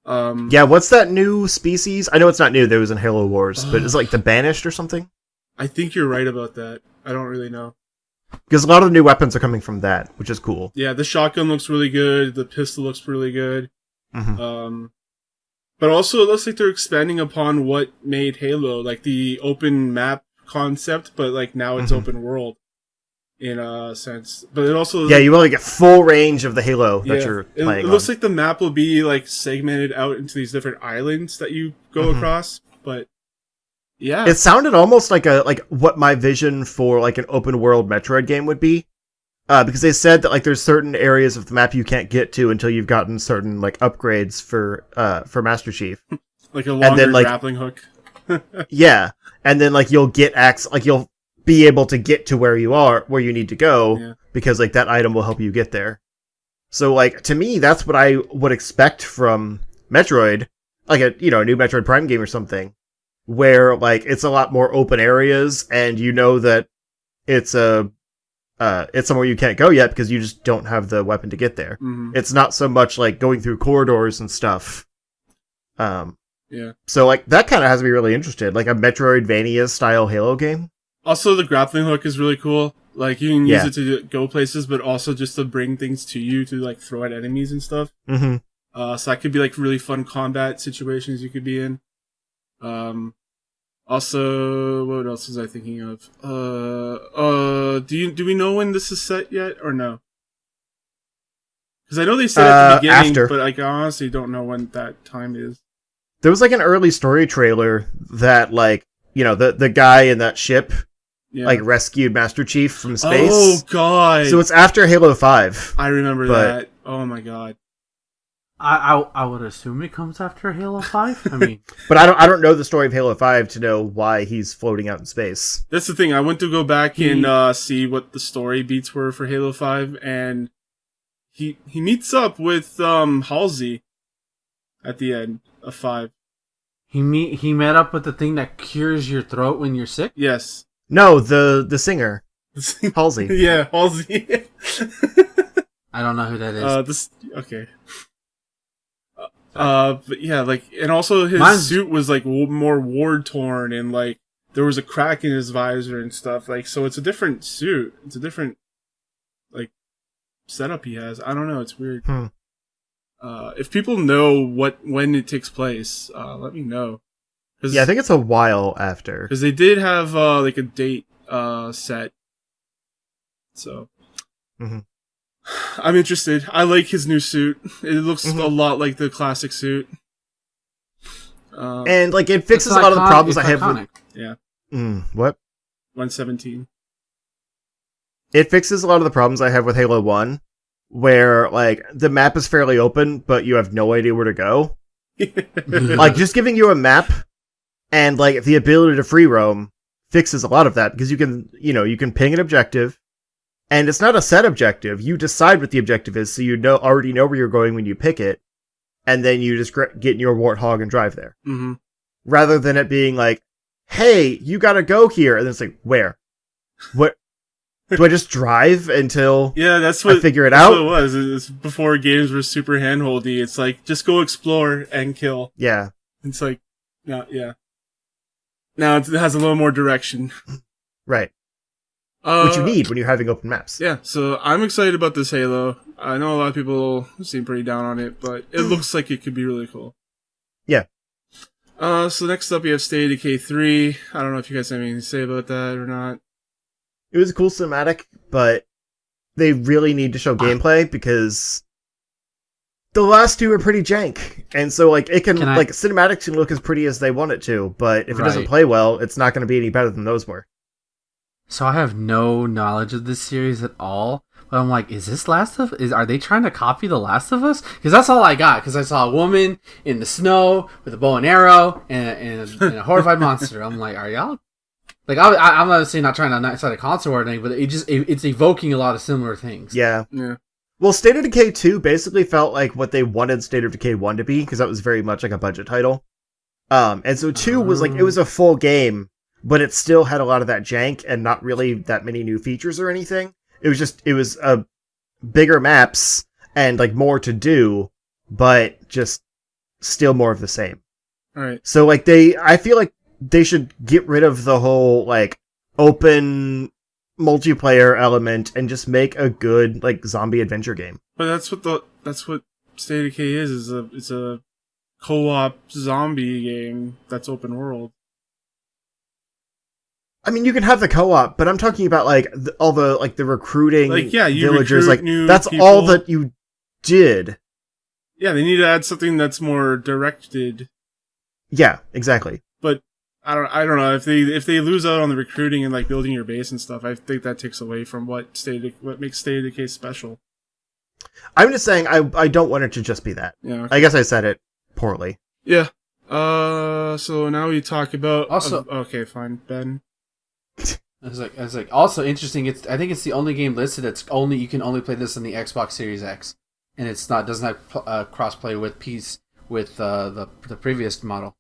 Yeah, what's that new species? I know it's not new. There was in Halo Wars, but it's like the Banished or something. I think you're right about that. I don't really know. Because a lot of the new weapons are coming from that, which is cool. Yeah, the shotgun looks really good. The pistol looks really good. Mm-hmm. But also it looks like they're expanding upon what made Halo, like the open map concept, but like now it's open world in a sense. But it also Yeah, you really get full range of the Halo that you're playing. It looks like the map will be like segmented out into these different islands that you go across. But yeah, it sounded almost like what my vision for like an open world Metroid game would be. Because they said that like there's certain areas of the map you can't get to until you've gotten certain like upgrades for Master Chief. Like a longer then, like, grappling hook. Yeah, and then like you'll you'll be able to get to where you need to go because like that item will help you get there. So like to me, that's what I would expect from Metroid, like a new Metroid Prime game or something, where like it's a lot more open areas and you know that it's somewhere you can't go yet because you just don't have the weapon to get there. It's not so much like going through corridors and stuff. Yeah. So like that kind of has me really interested, like a Metroidvania style Halo game. Also, the grappling hook is really cool. Like you can use it to go places, but also just to bring things to you to like throw at enemies and stuff. Mm-hmm. So that could be like really fun combat situations you could be in. Also, what else was I thinking of? Do we know when this is set yet or no? Because I know they said at the beginning, after. But like I honestly don't know when that time is. There was like an early story trailer that like the guy in that ship like rescued Master Chief from space. Oh god! So it's after Halo 5. I remember that. Oh my god! I would assume it comes after Halo 5. I mean, but I don't know the story of Halo 5 to know why he's floating out in space. That's the thing. I went to go back and see what the story beats were for Halo 5, and he meets up with Halsey at the end of 5. He met up with the thing that cures your throat when you're sick? Yes. No, the singer. Halsey. Yeah, Halsey. I don't know who that is. Okay. But yeah, like, and also his suit was like more war torn, and like there was a crack in his visor and stuff. Like, so it's a different suit. It's a different like setup he has. I don't know. It's weird. If people know when it takes place, let me know. Yeah, I think it's a while after. Because they did have like a date set. So I'm interested. I like his new suit. It looks a lot like the classic suit. And like it fixes a lot of the problems I have with... Yeah. What? 117. It fixes a lot of the problems I have with Halo 1, where like the map is fairly open, but you have no idea where to go. Like just giving you a map and like the ability to free roam fixes a lot of that, because you can ping an objective, and it's not a set objective. You decide what the objective is, so already know where you're going when you pick it, and then you just get in your Warthog and drive there. Rather than it being like, hey, you gotta go here, and then it's like, where? What? Do I just drive until that's what I figure it that's out? What it was. It's before games were super handholdy. It's like, just go explore and kill. Yeah. It's like, now it has a little more direction. Right. Which you need when you're having open maps. Yeah, so I'm excited about this Halo. I know a lot of people seem pretty down on it, but it looks like it could be really cool. Yeah. So next up, you have State of Decay 3. I don't know if you guys have anything to say about that or not. It was a cool cinematic, but they really need to show gameplay because the last two are pretty jank. And so, like, it can, like, cinematics can look as pretty as they want it to, but if it doesn't play well, it's not going to be any better than those were. So I have no knowledge of this series at all. But I'm like, is this Last of Us? Are they trying to copy The Last of Us? Because that's all I got. Because I saw a woman in the snow with a bow and arrow and a horrified monster. I'm like, are y'all? Like, I'm obviously not trying to not start a console or anything, but it's evoking a lot of similar things. Yeah. Well, State of Decay 2 basically felt like what they wanted State of Decay 1 to be, because that was very much like a budget title. And so 2 was like, it was a full game, but it still had a lot of that jank and not really that many new features or anything. It was bigger maps and like more to do, but just still more of the same. All right. So like I feel like they should get rid of the whole like open multiplayer element and just make a good like zombie adventure game. But that's what State of Decay is. It's a co-op zombie game that's open world. I mean, you can have the co-op, but I'm talking about like all the like the recruiting villagers. Like that's people. All that you did. Yeah, they need to add something that's more directed. Yeah, exactly. But I don't know if they lose out on the recruiting and like building your base and stuff. I think that takes away from what makes State of Decay special. I'm just saying I don't want it to just be that. Yeah. Okay. I guess I said it poorly. Yeah. So now we talk about also. Okay, fine, Ben. I was like, also interesting. I think it's the only game listed that's you can only play this on the Xbox Series X, and doesn't have crossplay with the previous model.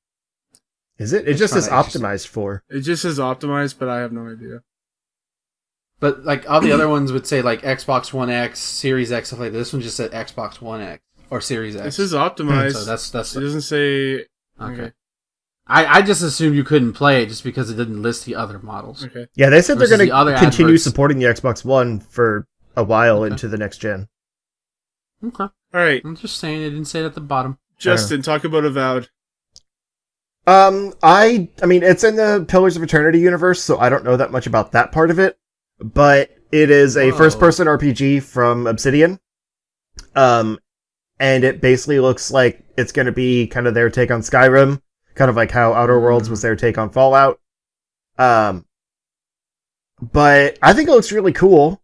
Is it? It just is optimized for. It just is optimized, but I have no idea. But like all the other ones would say like Xbox One X, Series X, stuff like that. This one just said Xbox One X or Series X. This is optimized. So that's. It doesn't say. Okay. I just assumed you couldn't play it just because it didn't list the other models. Okay. Yeah, they said they're going to continue supporting the Xbox One for a while into the next gen. Okay. All right. I'm just saying it didn't say it at the bottom. Justin, talk about Avowed. I mean, it's in the Pillars of Eternity universe, so I don't know that much about that part of it, but it is a first-person RPG from Obsidian. And it basically looks like it's going to be kind of their take on Skyrim. Kind of like how Outer Worlds was their take on Fallout. But I think it looks really cool.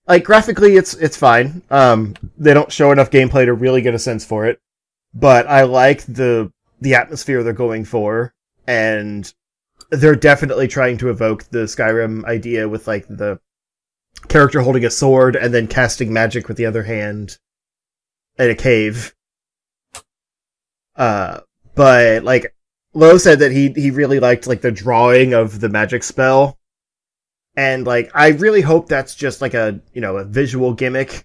Like, graphically, it's fine. They don't show enough gameplay to really get a sense for it. But I like the atmosphere they're going for. And they're definitely trying to evoke the Skyrim idea with, like, the character holding a sword and then casting magic with the other hand in a cave. But, like, Lo said that he really liked, like, the drawing of the magic spell. And, like, I really hope that's just, like, a visual gimmick.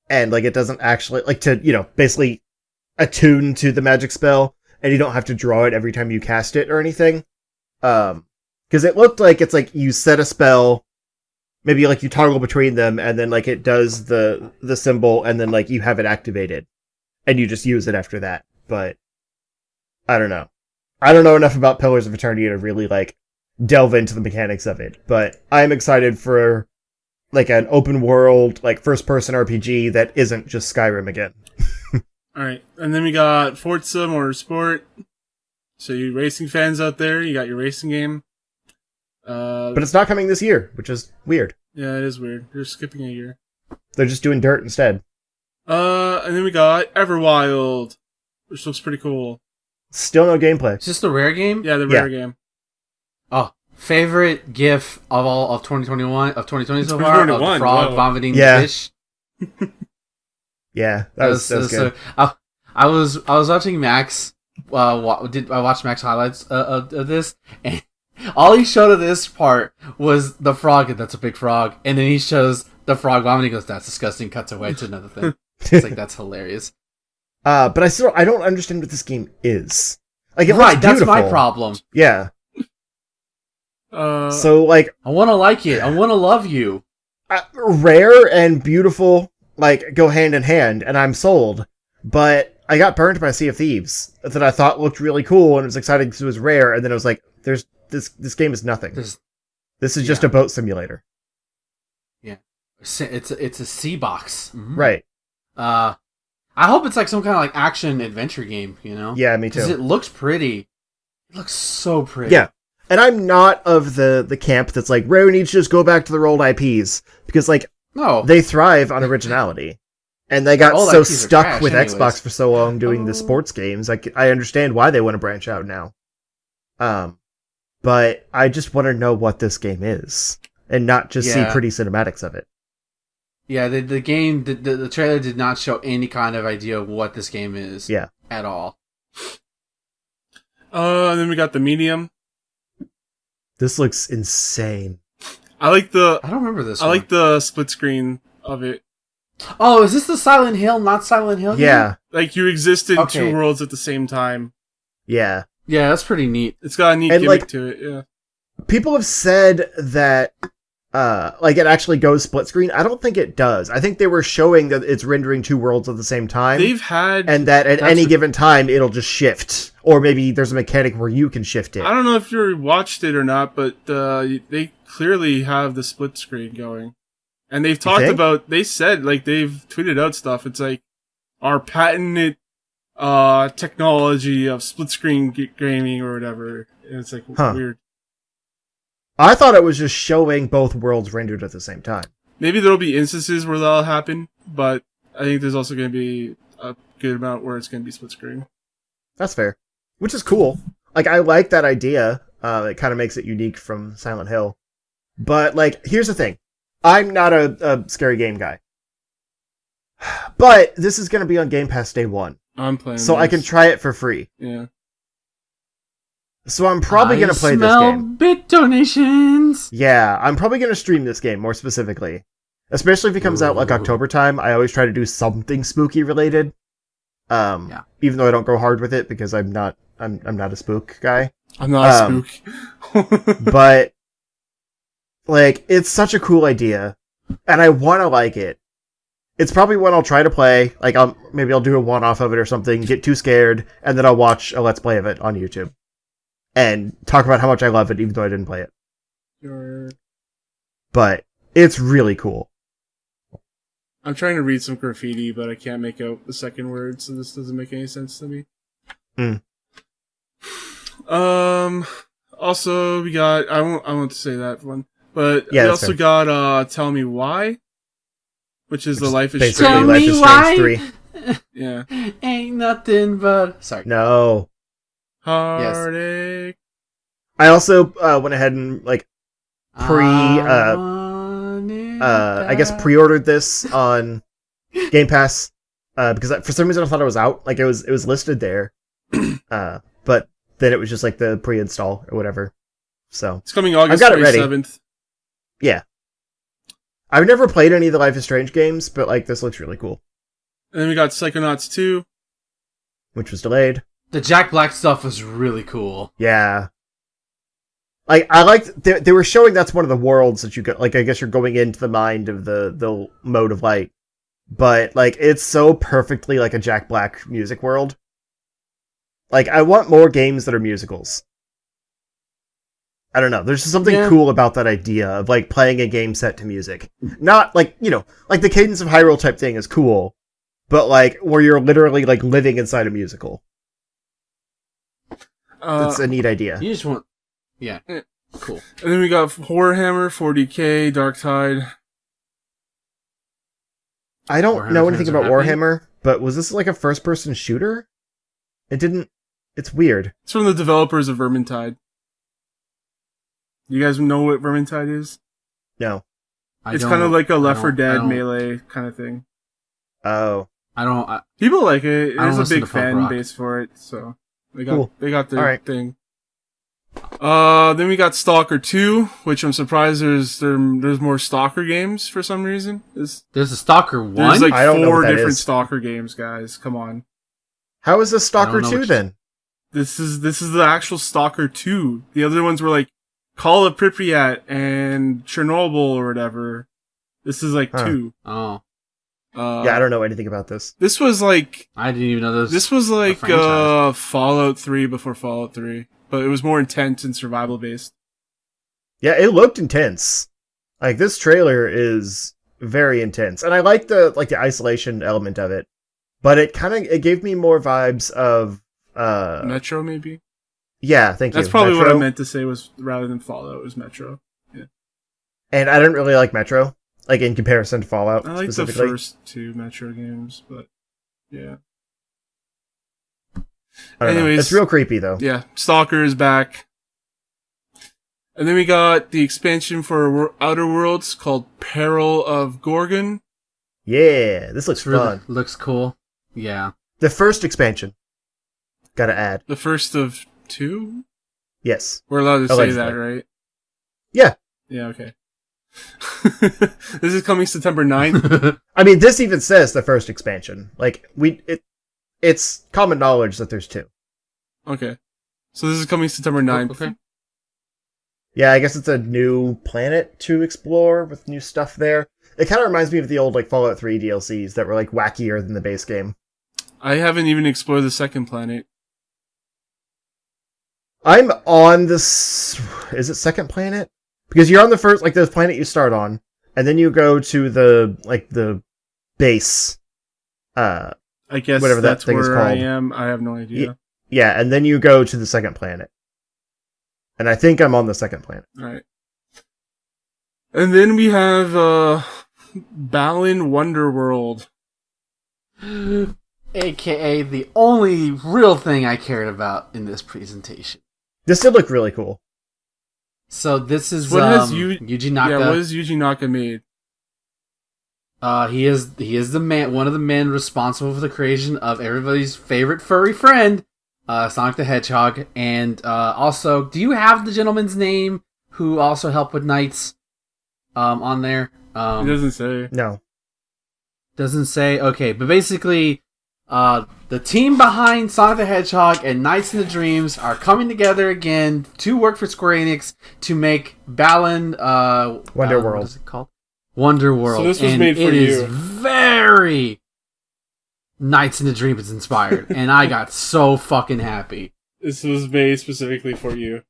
And, like, it doesn't actually, like, to, basically attune to the magic spell. And you don't have to draw it every time you cast it or anything. Because it looked like it's, like, you set a spell, maybe, like, you toggle between them, and then, like, it does the symbol, and then, like, you have it activated. And you just use it after that. But I don't know. I don't know enough about Pillars of Eternity to really, like, delve into the mechanics of it. But I'm excited for, like, an open world, like, first-person RPG that isn't just Skyrim again. Alright, and then we got Forza Motorsport. So you racing fans out there, you got your racing game. But it's not coming this year, which is weird. Yeah, it is weird. They're skipping a year. They're just doing dirt instead. And then we got Everwild, which looks pretty cool. Still no gameplay. Is this the rare game? Yeah, the rare game. Oh, favorite GIF of all of 2020 so far? Of the frog vomiting the fish. Yeah, that was good. So, I was watching Max. I watched Max highlights of this, and all he showed of this part was the frog, and that's a big frog, and then he shows the frog vomiting. He goes, "That's disgusting." Cuts away to another thing. It's like that's hilarious. But I don't understand what this game is. Like, that's my problem. Yeah. So, like, I want to like it. I want to love you. Rare and beautiful, like, go hand in hand, and I'm sold. But I got burned by Sea of Thieves that I thought looked really cool and it was exciting because it was rare, and then I was like, "This game is nothing. This is just a boat simulator." Yeah, it's a sea box, right? I hope it's like some kind of like action adventure game. You know? Yeah, me too. Because it looks pretty. It looks so pretty. Yeah, and I'm not of the camp that's like Rare needs to just go back to their old IPs because like they thrive on originality. And they got so stuck with Xbox for so long doing the sports games. I understand why they want to branch out now. But I just want to know what this game is. And not just see pretty cinematics of it. Yeah, the game, the trailer did not show any kind of idea of what this game is. Yeah. At all. And then we got the Medium. This looks insane. I don't remember this I like the split screen of it. Oh, is this the Silent Hill, not Silent Hill game? Yeah. Like, you exist in two worlds at the same time. Yeah. Yeah, that's pretty neat. It's got a neat gimmick to it, yeah. People have said that, it actually goes split screen. I don't think it does. I think they were showing that it's rendering two worlds at the same time. And that at any given time, it'll just shift. Or maybe there's a mechanic where you can shift it. I don't know if you watched it or not, but they clearly have the split screen going. And they've talked about, they said, like, they've tweeted out stuff. It's like, our patented technology of split screen gaming or whatever. And it's like weird. I thought it was just showing both worlds rendered at the same time. Maybe there'll be instances where that'll happen, but I think there's also going to be a good amount where it's going to be split screen. That's fair. Which is cool. Like, I like that idea. It kind of makes it unique from Silent Hill. But, like, here's the thing. I'm not a scary game guy. But this is going to be on Game Pass day one. I'm playing so I can try it for free. Yeah. So I'm probably going to play this game. Bit donations! Yeah, I'm probably going to stream this game, more specifically. Especially if it comes out, like, October time. I always try to do something spooky related. Even though I don't go hard with it, because I'm not a spook guy. I'm not a spook. But... like, it's such a cool idea, and I want to like it. It's probably one I'll try to play. Like, maybe I'll do a one-off of it or something, get too scared, and then I'll watch a Let's Play of it on YouTube. And talk about how much I love it, even though I didn't play it. Sure. But, it's really cool. I'm trying to read some graffiti, but I can't make out the second word, so this doesn't make any sense to me. Also, we got... I won't say that one. But we also got Tell Me Why, which is the Life is Strange. Tell Me Why? 3. Yeah. Ain't nothing but... Sorry. No. Heartache. I also went ahead and, like, I guess pre-ordered this on Game Pass, because for some reason I thought it was out. Like, it was listed there. But then it was just, like, the pre-install or whatever. So it's coming August 27th. Yeah. I've never played any of the Life is Strange games, but, like, this looks really cool. And then we got Psychonauts 2. Which was delayed. The Jack Black stuff was really cool. Yeah. Like, I liked... They were showing that's one of the worlds that you go... Like, I guess you're going into the mind of the mode of light. But, like, it's so perfectly like a Jack Black music world. Like, I want more games that are musicals. I don't know. There's just something cool about that idea of, like, playing a game set to music. Not, like, you know, like the Cadence of Hyrule type thing is cool, but, like, where you're literally, like, living inside a musical. That's a neat idea. You just want... Yeah. Cool. And then we got Warhammer 40k, Darktide. I don't know anything about Warhammer, but was this, like, a first-person shooter? It didn't... It's weird. It's from the developers of Vermintide. You guys know what Vermintide is? No. It's kind of like a Left 4 Dead Melee kind of thing. Oh. People like it. There's a big fan base for it, so they got their thing. Then we got Stalker 2, which I'm surprised there's more Stalker games for some reason. There's a Stalker 1? There's like 4 different Stalker games, guys. Come on. How is this Stalker 2 then? This is the actual Stalker 2. The other ones were like Call of Pripyat and Chernobyl or whatever. This is like 2. Oh. Yeah, I don't know anything about this. This was like I didn't even know this. This was like franchise. Fallout 3 before Fallout 3, but it was more intense and survival based. Yeah, it looked intense. Like, this trailer is very intense, and I like the isolation element of it. But it gave me more vibes of Metro, maybe. Yeah, thank you. That's probably Metro. what I meant to say. Was rather than Fallout, it was Metro. Yeah. And I didn't really like Metro, like in comparison to Fallout. I like the specifically. first two Metro games, but yeah. I don't know. Anyways, It's real creepy though. Yeah, Stalker is back. And then we got the expansion for Outer Worlds called Peril of Gorgon. Yeah, this looks Really fun. looks cool. Yeah. The first expansion. Gotta add. The first of two? Yes. We're allowed to Allegedly. say that, right? Yeah. Yeah, okay. This is coming September 9th. I mean, this even says the first expansion. Like, it's common knowledge that there's two. Okay. So this is coming September 9th. Okay. Yeah, I guess it's a new planet to explore with new stuff there. It kind of reminds me of the old Fallout 3 DLCs that were wackier than the base game. I haven't even explored the second planet. I'm on this... Is it second planet? Because you're on the first, the planet you start on, and then you go to the base. I guess whatever that's that thing is where I called. am. I have no idea. Yeah, and then you go to the second planet. And I think I'm on the second planet. Alright. And then we have, Balan Wonderworld. AKA the only real thing I cared about in this presentation. This did look really cool. So this is What has Yuji Naka. Yeah, what has Yuji Naka made? He is the man, one of the men responsible for the creation of everybody's favorite furry friend, Sonic the Hedgehog, and also, do you have the gentleman's name who also helped with Knights on there? It doesn't say. No. Doesn't say. Okay, but basically, the team behind Sonic the Hedgehog and Knights in the Dreams are coming together again to work for Square Enix to make Balan Wonderworld. What is it called? Wonderworld. So this was and made for it you. is very Knights in the Dreams inspired, and I got so fucking happy. This was made specifically for you.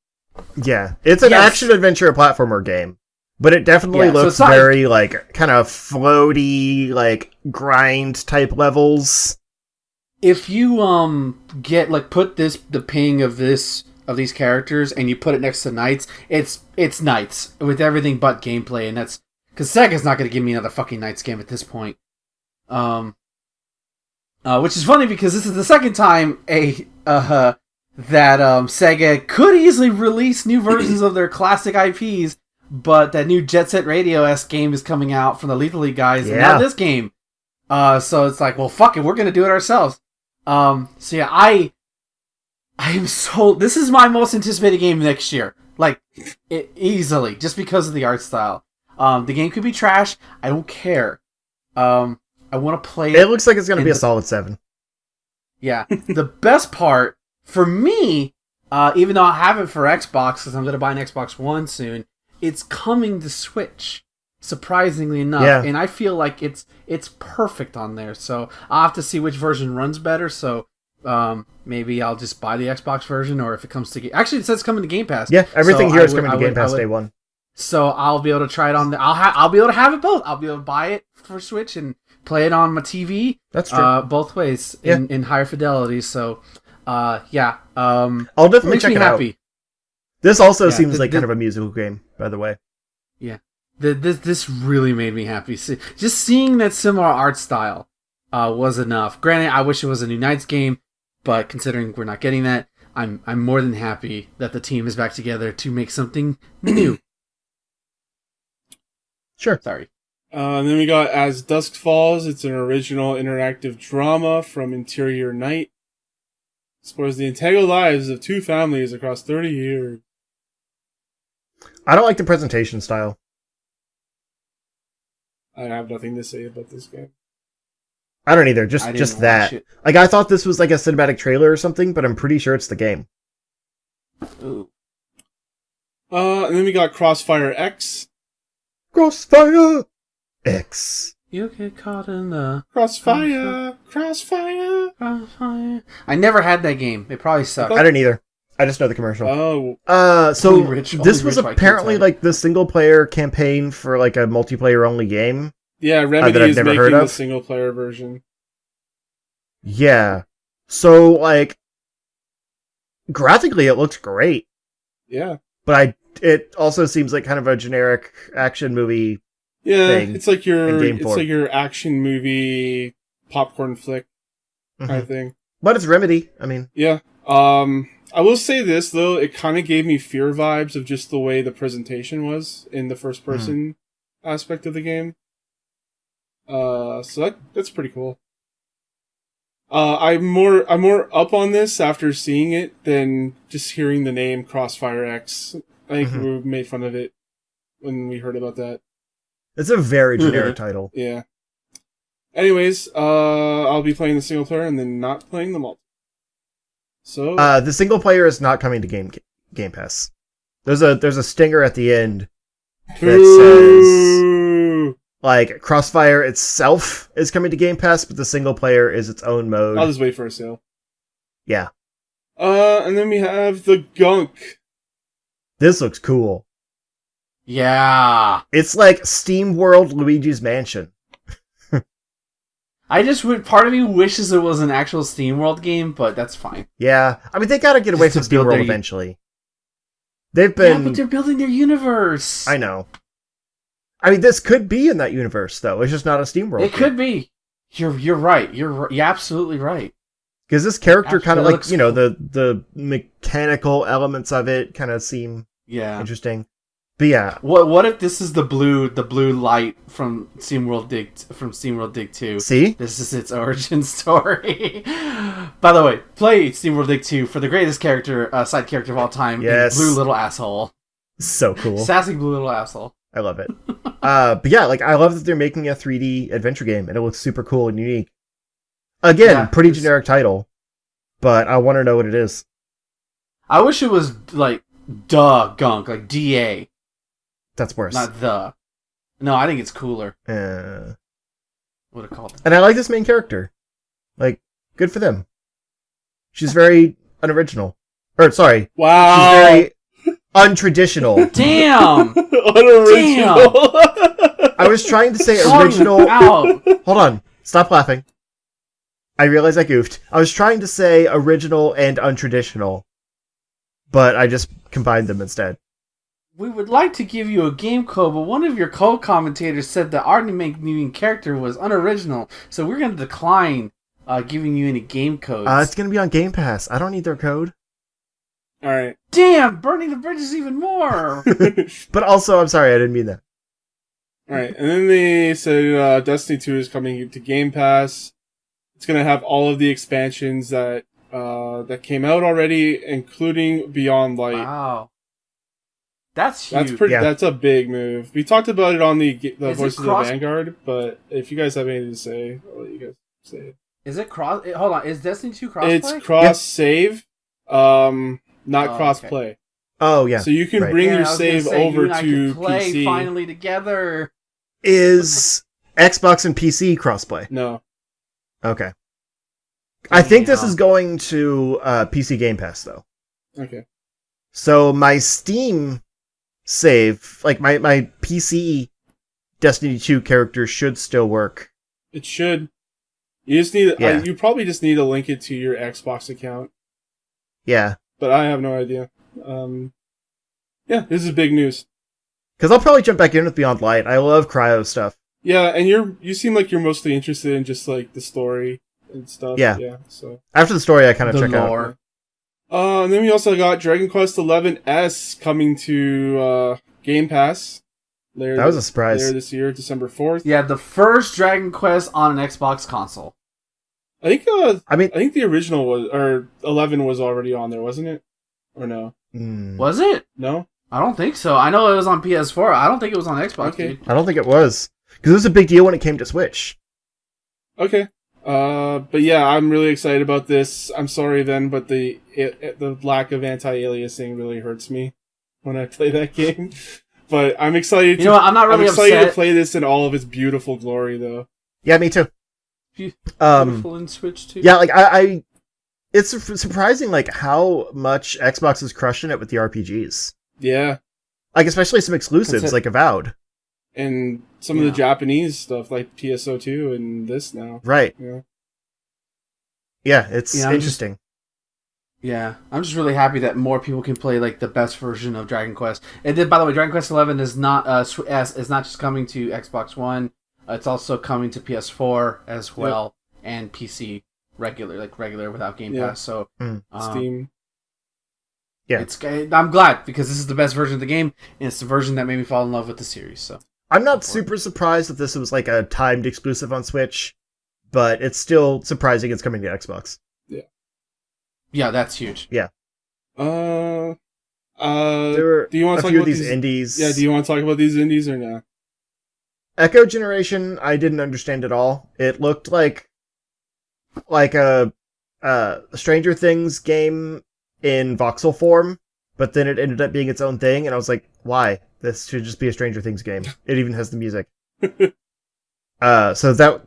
Yeah. It's an action-adventure platformer game. But it definitely looks so very, kind of floaty, grind-type levels. If you get put the ping of these characters and you put it next to Knights, it's Knights with everything but gameplay, and that's because Sega's not going to give me another fucking Knights game at this point. Which is funny because this is the second time that Sega could easily release new versions of their classic IPs, but that new Jet Set Radio-esque game is coming out from the Lethal League guys, and not this game. So it's well, fuck it, we're going to do it ourselves. So yeah, I am so... This is my most anticipated game next year. Easily, just because of the art style. The game could be trash. I don't care. I want to play it. It looks like it's going to be a solid 7. Yeah. The best part, for me, even though I have it for Xbox, because I'm going to buy an Xbox One soon, it's coming to Switch, surprisingly enough. Yeah. And I feel like it's perfect on there. So I'll have to see which version runs better. So maybe I'll just buy the Xbox version, or if it comes to... Actually, it says it's coming to Game Pass. Yeah, everything so here is coming to Game Pass day one. So I'll be able to try it on the... I'll be able to have it both. I'll be able to buy it for Switch and play it on my TV. That's true. Both ways in higher fidelity. So, yeah. I'll definitely check it happy. out. This also seems like kind of a musical game, by the way. Yeah. This really made me happy. Just seeing that similar art style was enough. Granted, I wish it was a new Knights game, but considering we're not getting that, I'm more than happy that the team is back together to make something new. Sure. Sorry. And then we got As Dusk Falls. It's an original interactive drama from Interior Night. Explores the entangled lives of two families across 30 years. I don't like the presentation style. I have nothing to say about this game. I don't either. Just that. I thought this was a cinematic trailer or something, but I'm pretty sure it's the game. Ooh. And then we got Crossfire X. Crossfire X. You get caught in the Crossfire. I never had that game. It probably sucked. I didn't either. I just know the commercial. Oh. So Only rich this was white kids apparently had it. like the single player campaign for like a multiplayer only game. Yeah, Remedy that I've is never making heard the of. single player version. Yeah. So like graphically it looks great, Yeah. but it also seems like kind of a generic action movie. Yeah, thing it's like in game form. your action movie popcorn flick kind of thing. But it's Remedy. I mean, Yeah. I will say this though, it kind of gave me Fear vibes of just the way the presentation was in the first person aspect of the game. So that's pretty cool. I'm more up on this after seeing it than just hearing the name Crossfire X. I think we made fun of it when we heard about that. it's a very generic title. Yeah. Anyways, I'll be playing the single player and then not playing the multi. So The single player is not coming to Game Pass. There's a stinger at the end that says like Crossfire itself is coming to Game Pass, but the single player is its own mode. I'll just wait for a sale. Yeah. And then we have the Gunk. This looks cool. Yeah. It's like Steam World Luigi's Mansion. I just would. Part of me wishes it was an actual SteamWorld game, but that's fine. Yeah. I mean, they gotta get away Just to from Steam build World their- eventually. They've been... Yeah, but they're building their universe. I know. I mean, this could be in that universe, though. It's just not a Steam World. It could be. You're right. You're absolutely right. Because this character kind of Actually, like, looks you know, cool. the mechanical elements of it kind of seem Yeah. interesting. But yeah, What if this is the blue light from SteamWorld Dig 2? see? This is its origin story. By the way, play SteamWorld Dig 2 for the greatest character, side character of all time, Yes. Blue Little Asshole. So cool. Sassy Blue Little Asshole. I love it. But yeah, like, I love that they're making a 3D adventure game, and it looks super cool and unique. Again, Yeah, pretty it's- generic title, but I want to know what it is. I wish it was like Duh Gunk, like DA, That's worse. not the. No, I think it's cooler. Would have called it. And I like this main character. Like, good for them. She's very unoriginal. Or, sorry, Wow. she's very untraditional. Damn! Unoriginal. I was trying to say Calling original. them out. Hold on. Stop laughing. I realize I goofed. I was trying to say original and untraditional, but I just combined them instead. We would like to give you a game code, but one of your co-commentators said that our main character was unoriginal, so we're going to decline giving you any game codes. It's going to be on Game Pass. I don't need their code. Alright. Damn, burning the bridges even more! But also, I'm sorry, I didn't mean that. Alright, and then they said Destiny 2 is coming to Game Pass. It's gonna have all of the expansions that came out already, including Beyond Light. Wow. That's huge. That's pretty. Yeah. That's a big move. We talked about it on the Is it Voices of cross- Vanguard, but if you guys have anything to say, I'll let you guys say it. Is it cross... Hold on, is Destiny 2 crossplay? It's cross save, not Oh, cross okay. play. Oh, yeah. So you can right. bring Yeah, your I was gonna save say, over you and I to could play PC. finally together. Is Xbox and PC crossplay? No. Okay. I think this Damn. is going to PC Game Pass, though. Okay. So my Steam save, like my PC Destiny 2 character should still work. It should. You just need. Yeah. You probably just need to link it to your Xbox account, Yeah. but I have no idea. Yeah, this is big news. Because I'll probably jump back in with Beyond Light. I love cryo stuff. Yeah, and you seem like you're mostly interested in just like the story and stuff. Yeah. Yeah. So. After the story, I kind of The check out. lore. And then we also got Dragon Quest XI S coming to Game Pass. That was a surprise. Later this year, December 4th. Yeah, the first Dragon Quest on an Xbox console. I think I mean, the original was, or 11 was already on there, wasn't it? Or no? Was it? No? I don't think so. I know it was on PS4. I don't think it was on Xbox. Okay. Dude. I don't think it was. Because it was a big deal when it came to Switch. Okay. But yeah, I'm really excited about this. I'm sorry then, but the lack of anti-aliasing really hurts me when I play that game. But I'm excited. You know what? I'm not really I'm excited upset. to play this in all of its beautiful glory, though. Yeah, me too. Beautiful in Switch too. Yeah, like I it's surprising like how much Xbox is crushing it with the RPGs. Yeah, Like especially some exclusives like Avowed. and some of the Japanese stuff like PSO2 and this now. Right. Yeah. Yeah, it's interesting. I'm just really happy that more people can play like the best version of Dragon Quest. And then, by the way, Dragon Quest 11 is not is not just coming to Xbox One. It's also coming to PS4 as well and PC regular without Game Pass. So Steam. Yeah, I'm glad because this is the best version of the game, and it's the version that made me fall in love with the series. So I'm not super surprised that this was like a timed exclusive on Switch, but it's still surprising it's coming to Xbox. Yeah, that's huge. Yeah. There were do you want to a talk few about of these indies. Yeah, do you want to talk about these indies or no? Echo Generation, I didn't understand at all. It looked like a Stranger Things game in voxel form, but then it ended up being its own thing, and I was like, why? This should just be a Stranger Things game. It even has the music. So that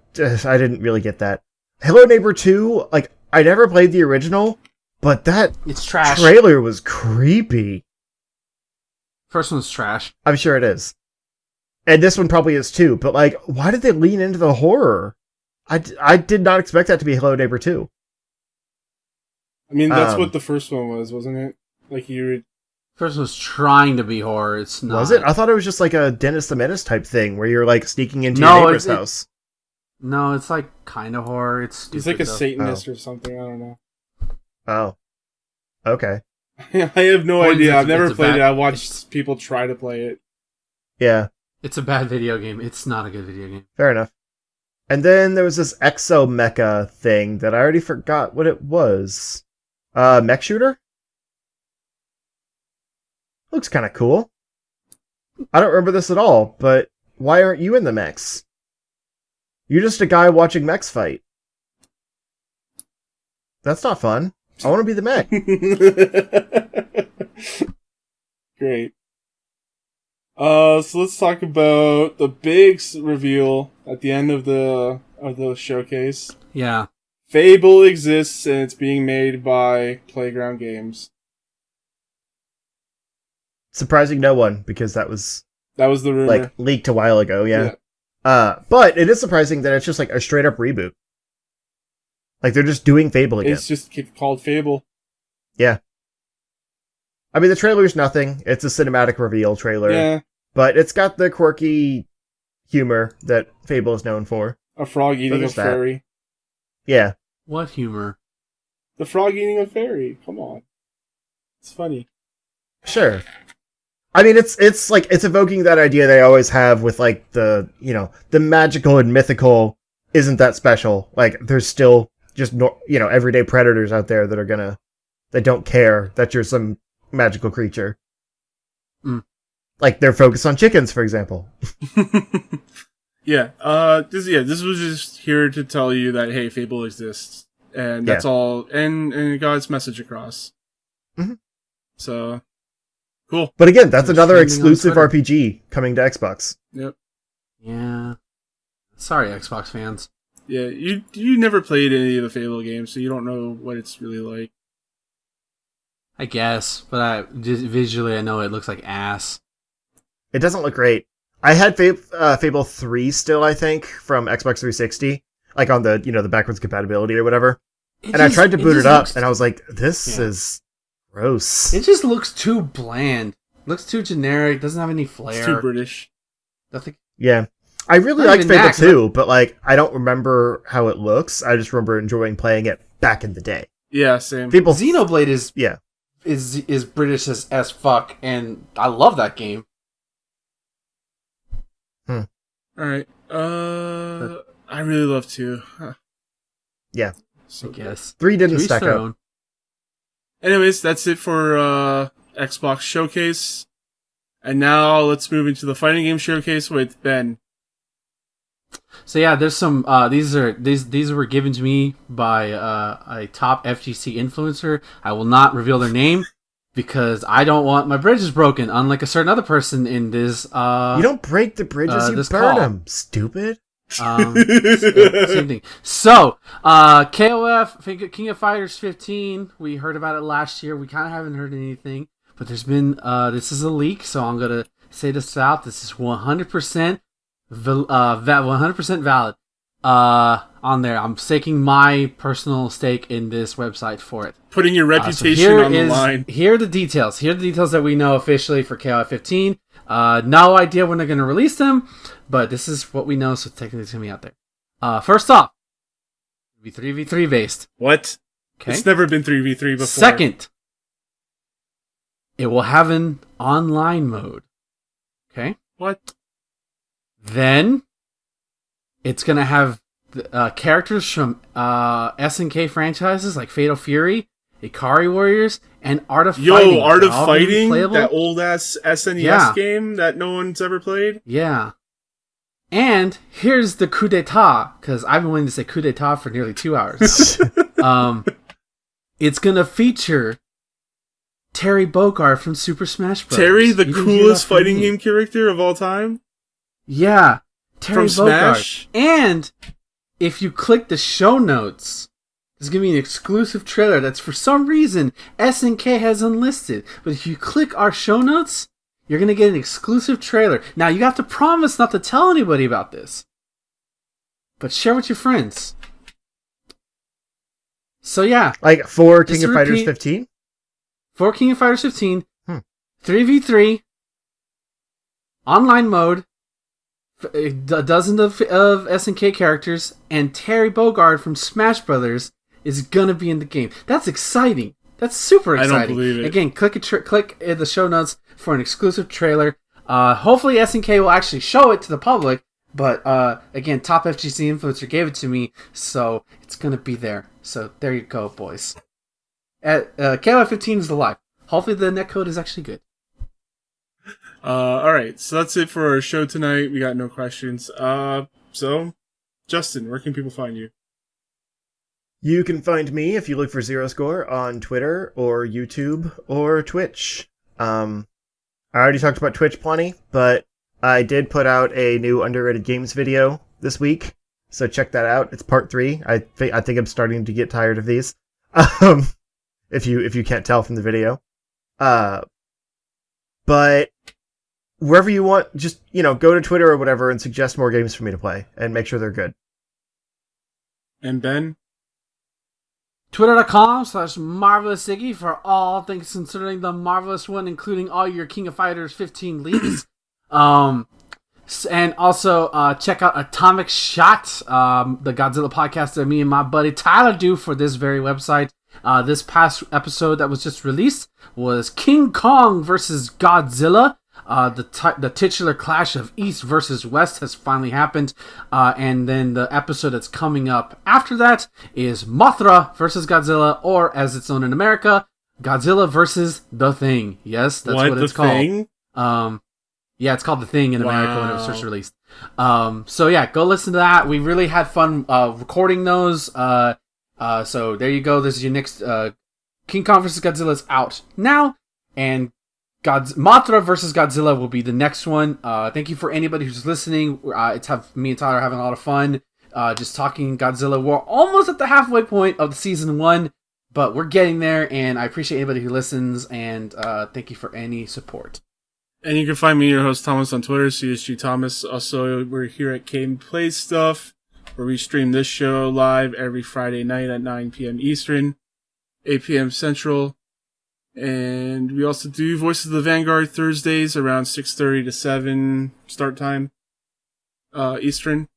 I didn't really get that. Hello Neighbor 2, like I never played the original, but it's trash. Trailer was creepy. First one's trash. I'm sure it is. And this one probably is too, but like, why did they lean into the horror? I did not expect that to be Hello Neighbor 2. I mean, that's what the first one was, wasn't it? Like First one was trying to be horror. It's not. Was it? I thought it was just like a Dennis the Menace type thing where you're like sneaking into your neighbor's house. No, it's like kind of horror. It's stupid, he's like a Satanist or something. I don't know. Oh. Okay. I have no idea. I've never played it. I watched people try to play it. Yeah. It's a bad video game. It's not a good video game. Fair enough. And then there was this Exo Mecha thing that I already forgot what it was. Mech shooter? Looks kind of cool. I don't remember this at all, but why aren't you in the mechs? You're just a guy watching mechs fight. That's not fun. I want to be the mech. Great. So let's talk about the big reveal at the end of the showcase. Yeah. Fable exists and it's being made by Playground Games. Surprising no one, because that was the rumor. Like leaked a while ago, yeah. But it is surprising that it's just like a straight up reboot. Like they're just doing Fable again. It's just called Fable. Yeah. I mean, the trailer's nothing. It's a cinematic reveal trailer. Yeah. But it's got the quirky humor that Fable is known for. A frog eating a fairy. Yeah. What humor? The frog eating a fairy. Come on. It's funny. Sure. I mean, it's like, it's evoking that idea they always have with like the, the magical and mythical isn't that special. Like, there's still just, everyday predators out there that don't care that you're some magical creature. Like, they're focused on chickens, for example. Yeah. This was just here to tell you that, hey, Fable exists. And that's all. And it got its message across. Mm-hmm. So, cool. But again, that's another exclusive RPG coming to Xbox. Yep. Yeah. Sorry, Xbox fans. Yeah, you never played any of the Fable games, so you don't know what it's really like. I guess, but visually I know it looks like ass. It doesn't look great. I had Fable 3 still, I think, from Xbox 360, like on the, the backwards compatibility or whatever. I tried to boot it up, and I was like, this is gross. It just looks too bland. Looks too generic, doesn't have any flair. It's too British. Nothing. Yeah. I really liked Fable 2, but like, I don't remember how it looks. I just remember enjoying playing it back in the day. Yeah, same. Xenoblade is British as fuck, and I love that game. Alright. I really love 2. Huh. Yeah. So I guess. 3 didn't stack up. Anyways, that's it for Xbox Showcase. And now let's move into the fighting game showcase with Ben. So yeah, there's some these were given to me by a top FGC influencer. I will not reveal their name, because I don't want my bridges broken, unlike a certain other person in this. You don't break the bridges, you burn them, stupid. Same thing. So, KOF, King of Fighters 15, we heard about it last year. We kind of haven't heard anything, but there's been, this is a leak, so I'm going to say this out. This is 100% 100% valid on there. I'm staking my personal stake in this website for it. Putting your reputation on the line. Here are the details. Here are the details that we know officially for KOF 15. No idea when they're going to release them, but this is what we know, so technically it's going to be out there. First off, it'll be 3v3 based. What? Okay. It's never been 3v3 before. Second, it will have an online mode. Okay? What? Then, it's going to have characters from SNK franchises like Fatal Fury, Ikari Warriors, and Art of Fighting. Art of Fighting? That old-ass SNES game that no one's ever played? Yeah. And here's the coup d'etat, because I've been wanting to say coup d'etat for nearly 2 hours. It's going to feature Terry Bogard from Super Smash Bros. Terry, the coolest fighting game character of all time? Yeah. Terry from Bogard. Smash? And if you click the show notes, there's going to be an exclusive trailer that's for some reason SNK has unlisted. But if you click our show notes, you're going to get an exclusive trailer. Now, you have to promise not to tell anybody about this, but share with your friends. So, yeah. Like for King of Fighters 15? For King of Fighters 15, 3v3, online mode, a dozen of SNK characters, and Terry Bogard from Smash Brothers is gonna be in the game. That's exciting. That's super exciting. I don't believe it. Again, click in the show notes for an exclusive trailer. Hopefully SNK will actually show it to the public, but again, Top FGC Influencer gave it to me, so it's gonna be there. So there you go, boys. KOF 15 is alive. Hopefully the netcode is actually good. Alright, so that's it for our show tonight. We got no questions. So, Justin, where can people find you? You can find me if you look for Zero Score on Twitter or YouTube or Twitch. I already talked about Twitch plenty, but I did put out a new underrated games video this week, so check that out. It's part 3. I think I'm starting to get tired of these. If you can't tell from the video. But wherever you want, just, go to Twitter or whatever and suggest more games for me to play and make sure they're good. And Ben? Twitter.com/MarvelousIggy for all things concerning the Marvelous One, including all your King of Fighters 15 leaks. And also check out Atomic Shot, the Godzilla podcast that me and my buddy Tyler do for this very website. This past episode that was just released was King Kong versus Godzilla. The titular clash of East versus West has finally happened. And then the episode that's coming up after that is Mothra versus Godzilla, or as it's known in America, Godzilla versus The Thing. Yes, that's what it's called. Thing? Yeah, it's called The Thing in America when it was first released. So yeah, go listen to that. We really had fun recording those. So there you go. This is your next King Kong vs. Godzilla is out now, and Mothra vs. Godzilla will be the next one. Thank you for anybody who's listening. Me and Tyler are having a lot of fun just talking Godzilla. We're almost at the halfway point of the season 1, but we're getting there, and I appreciate anybody who listens, and thank you for any support. And you can find me, your host Thomas, on Twitter, CSG Thomas. Also, we're here at Game Play Stuff, where we stream this show live every Friday night at 9 p.m. Eastern, 8 p.m. Central. And we also do Voices of the Vanguard Thursdays around 6:30 to 7 start time Eastern.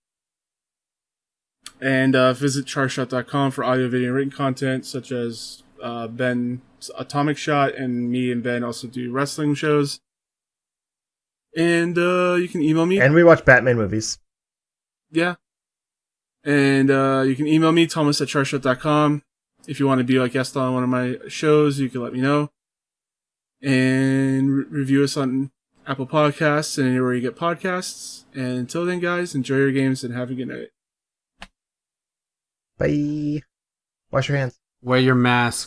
And visit charshot.com for audio, video, and written content, such as Ben's Atomic Shot, and me and Ben also do wrestling shows. And you can email me. And we watch Batman movies. Yeah. And you can email me, thomas@charshot.com. If you want to be a guest on one of my shows, you can let me know. And review us on Apple Podcasts and anywhere you get podcasts. And until then, guys, enjoy your games and have a good night. Bye. Wash your hands. Wear your mask.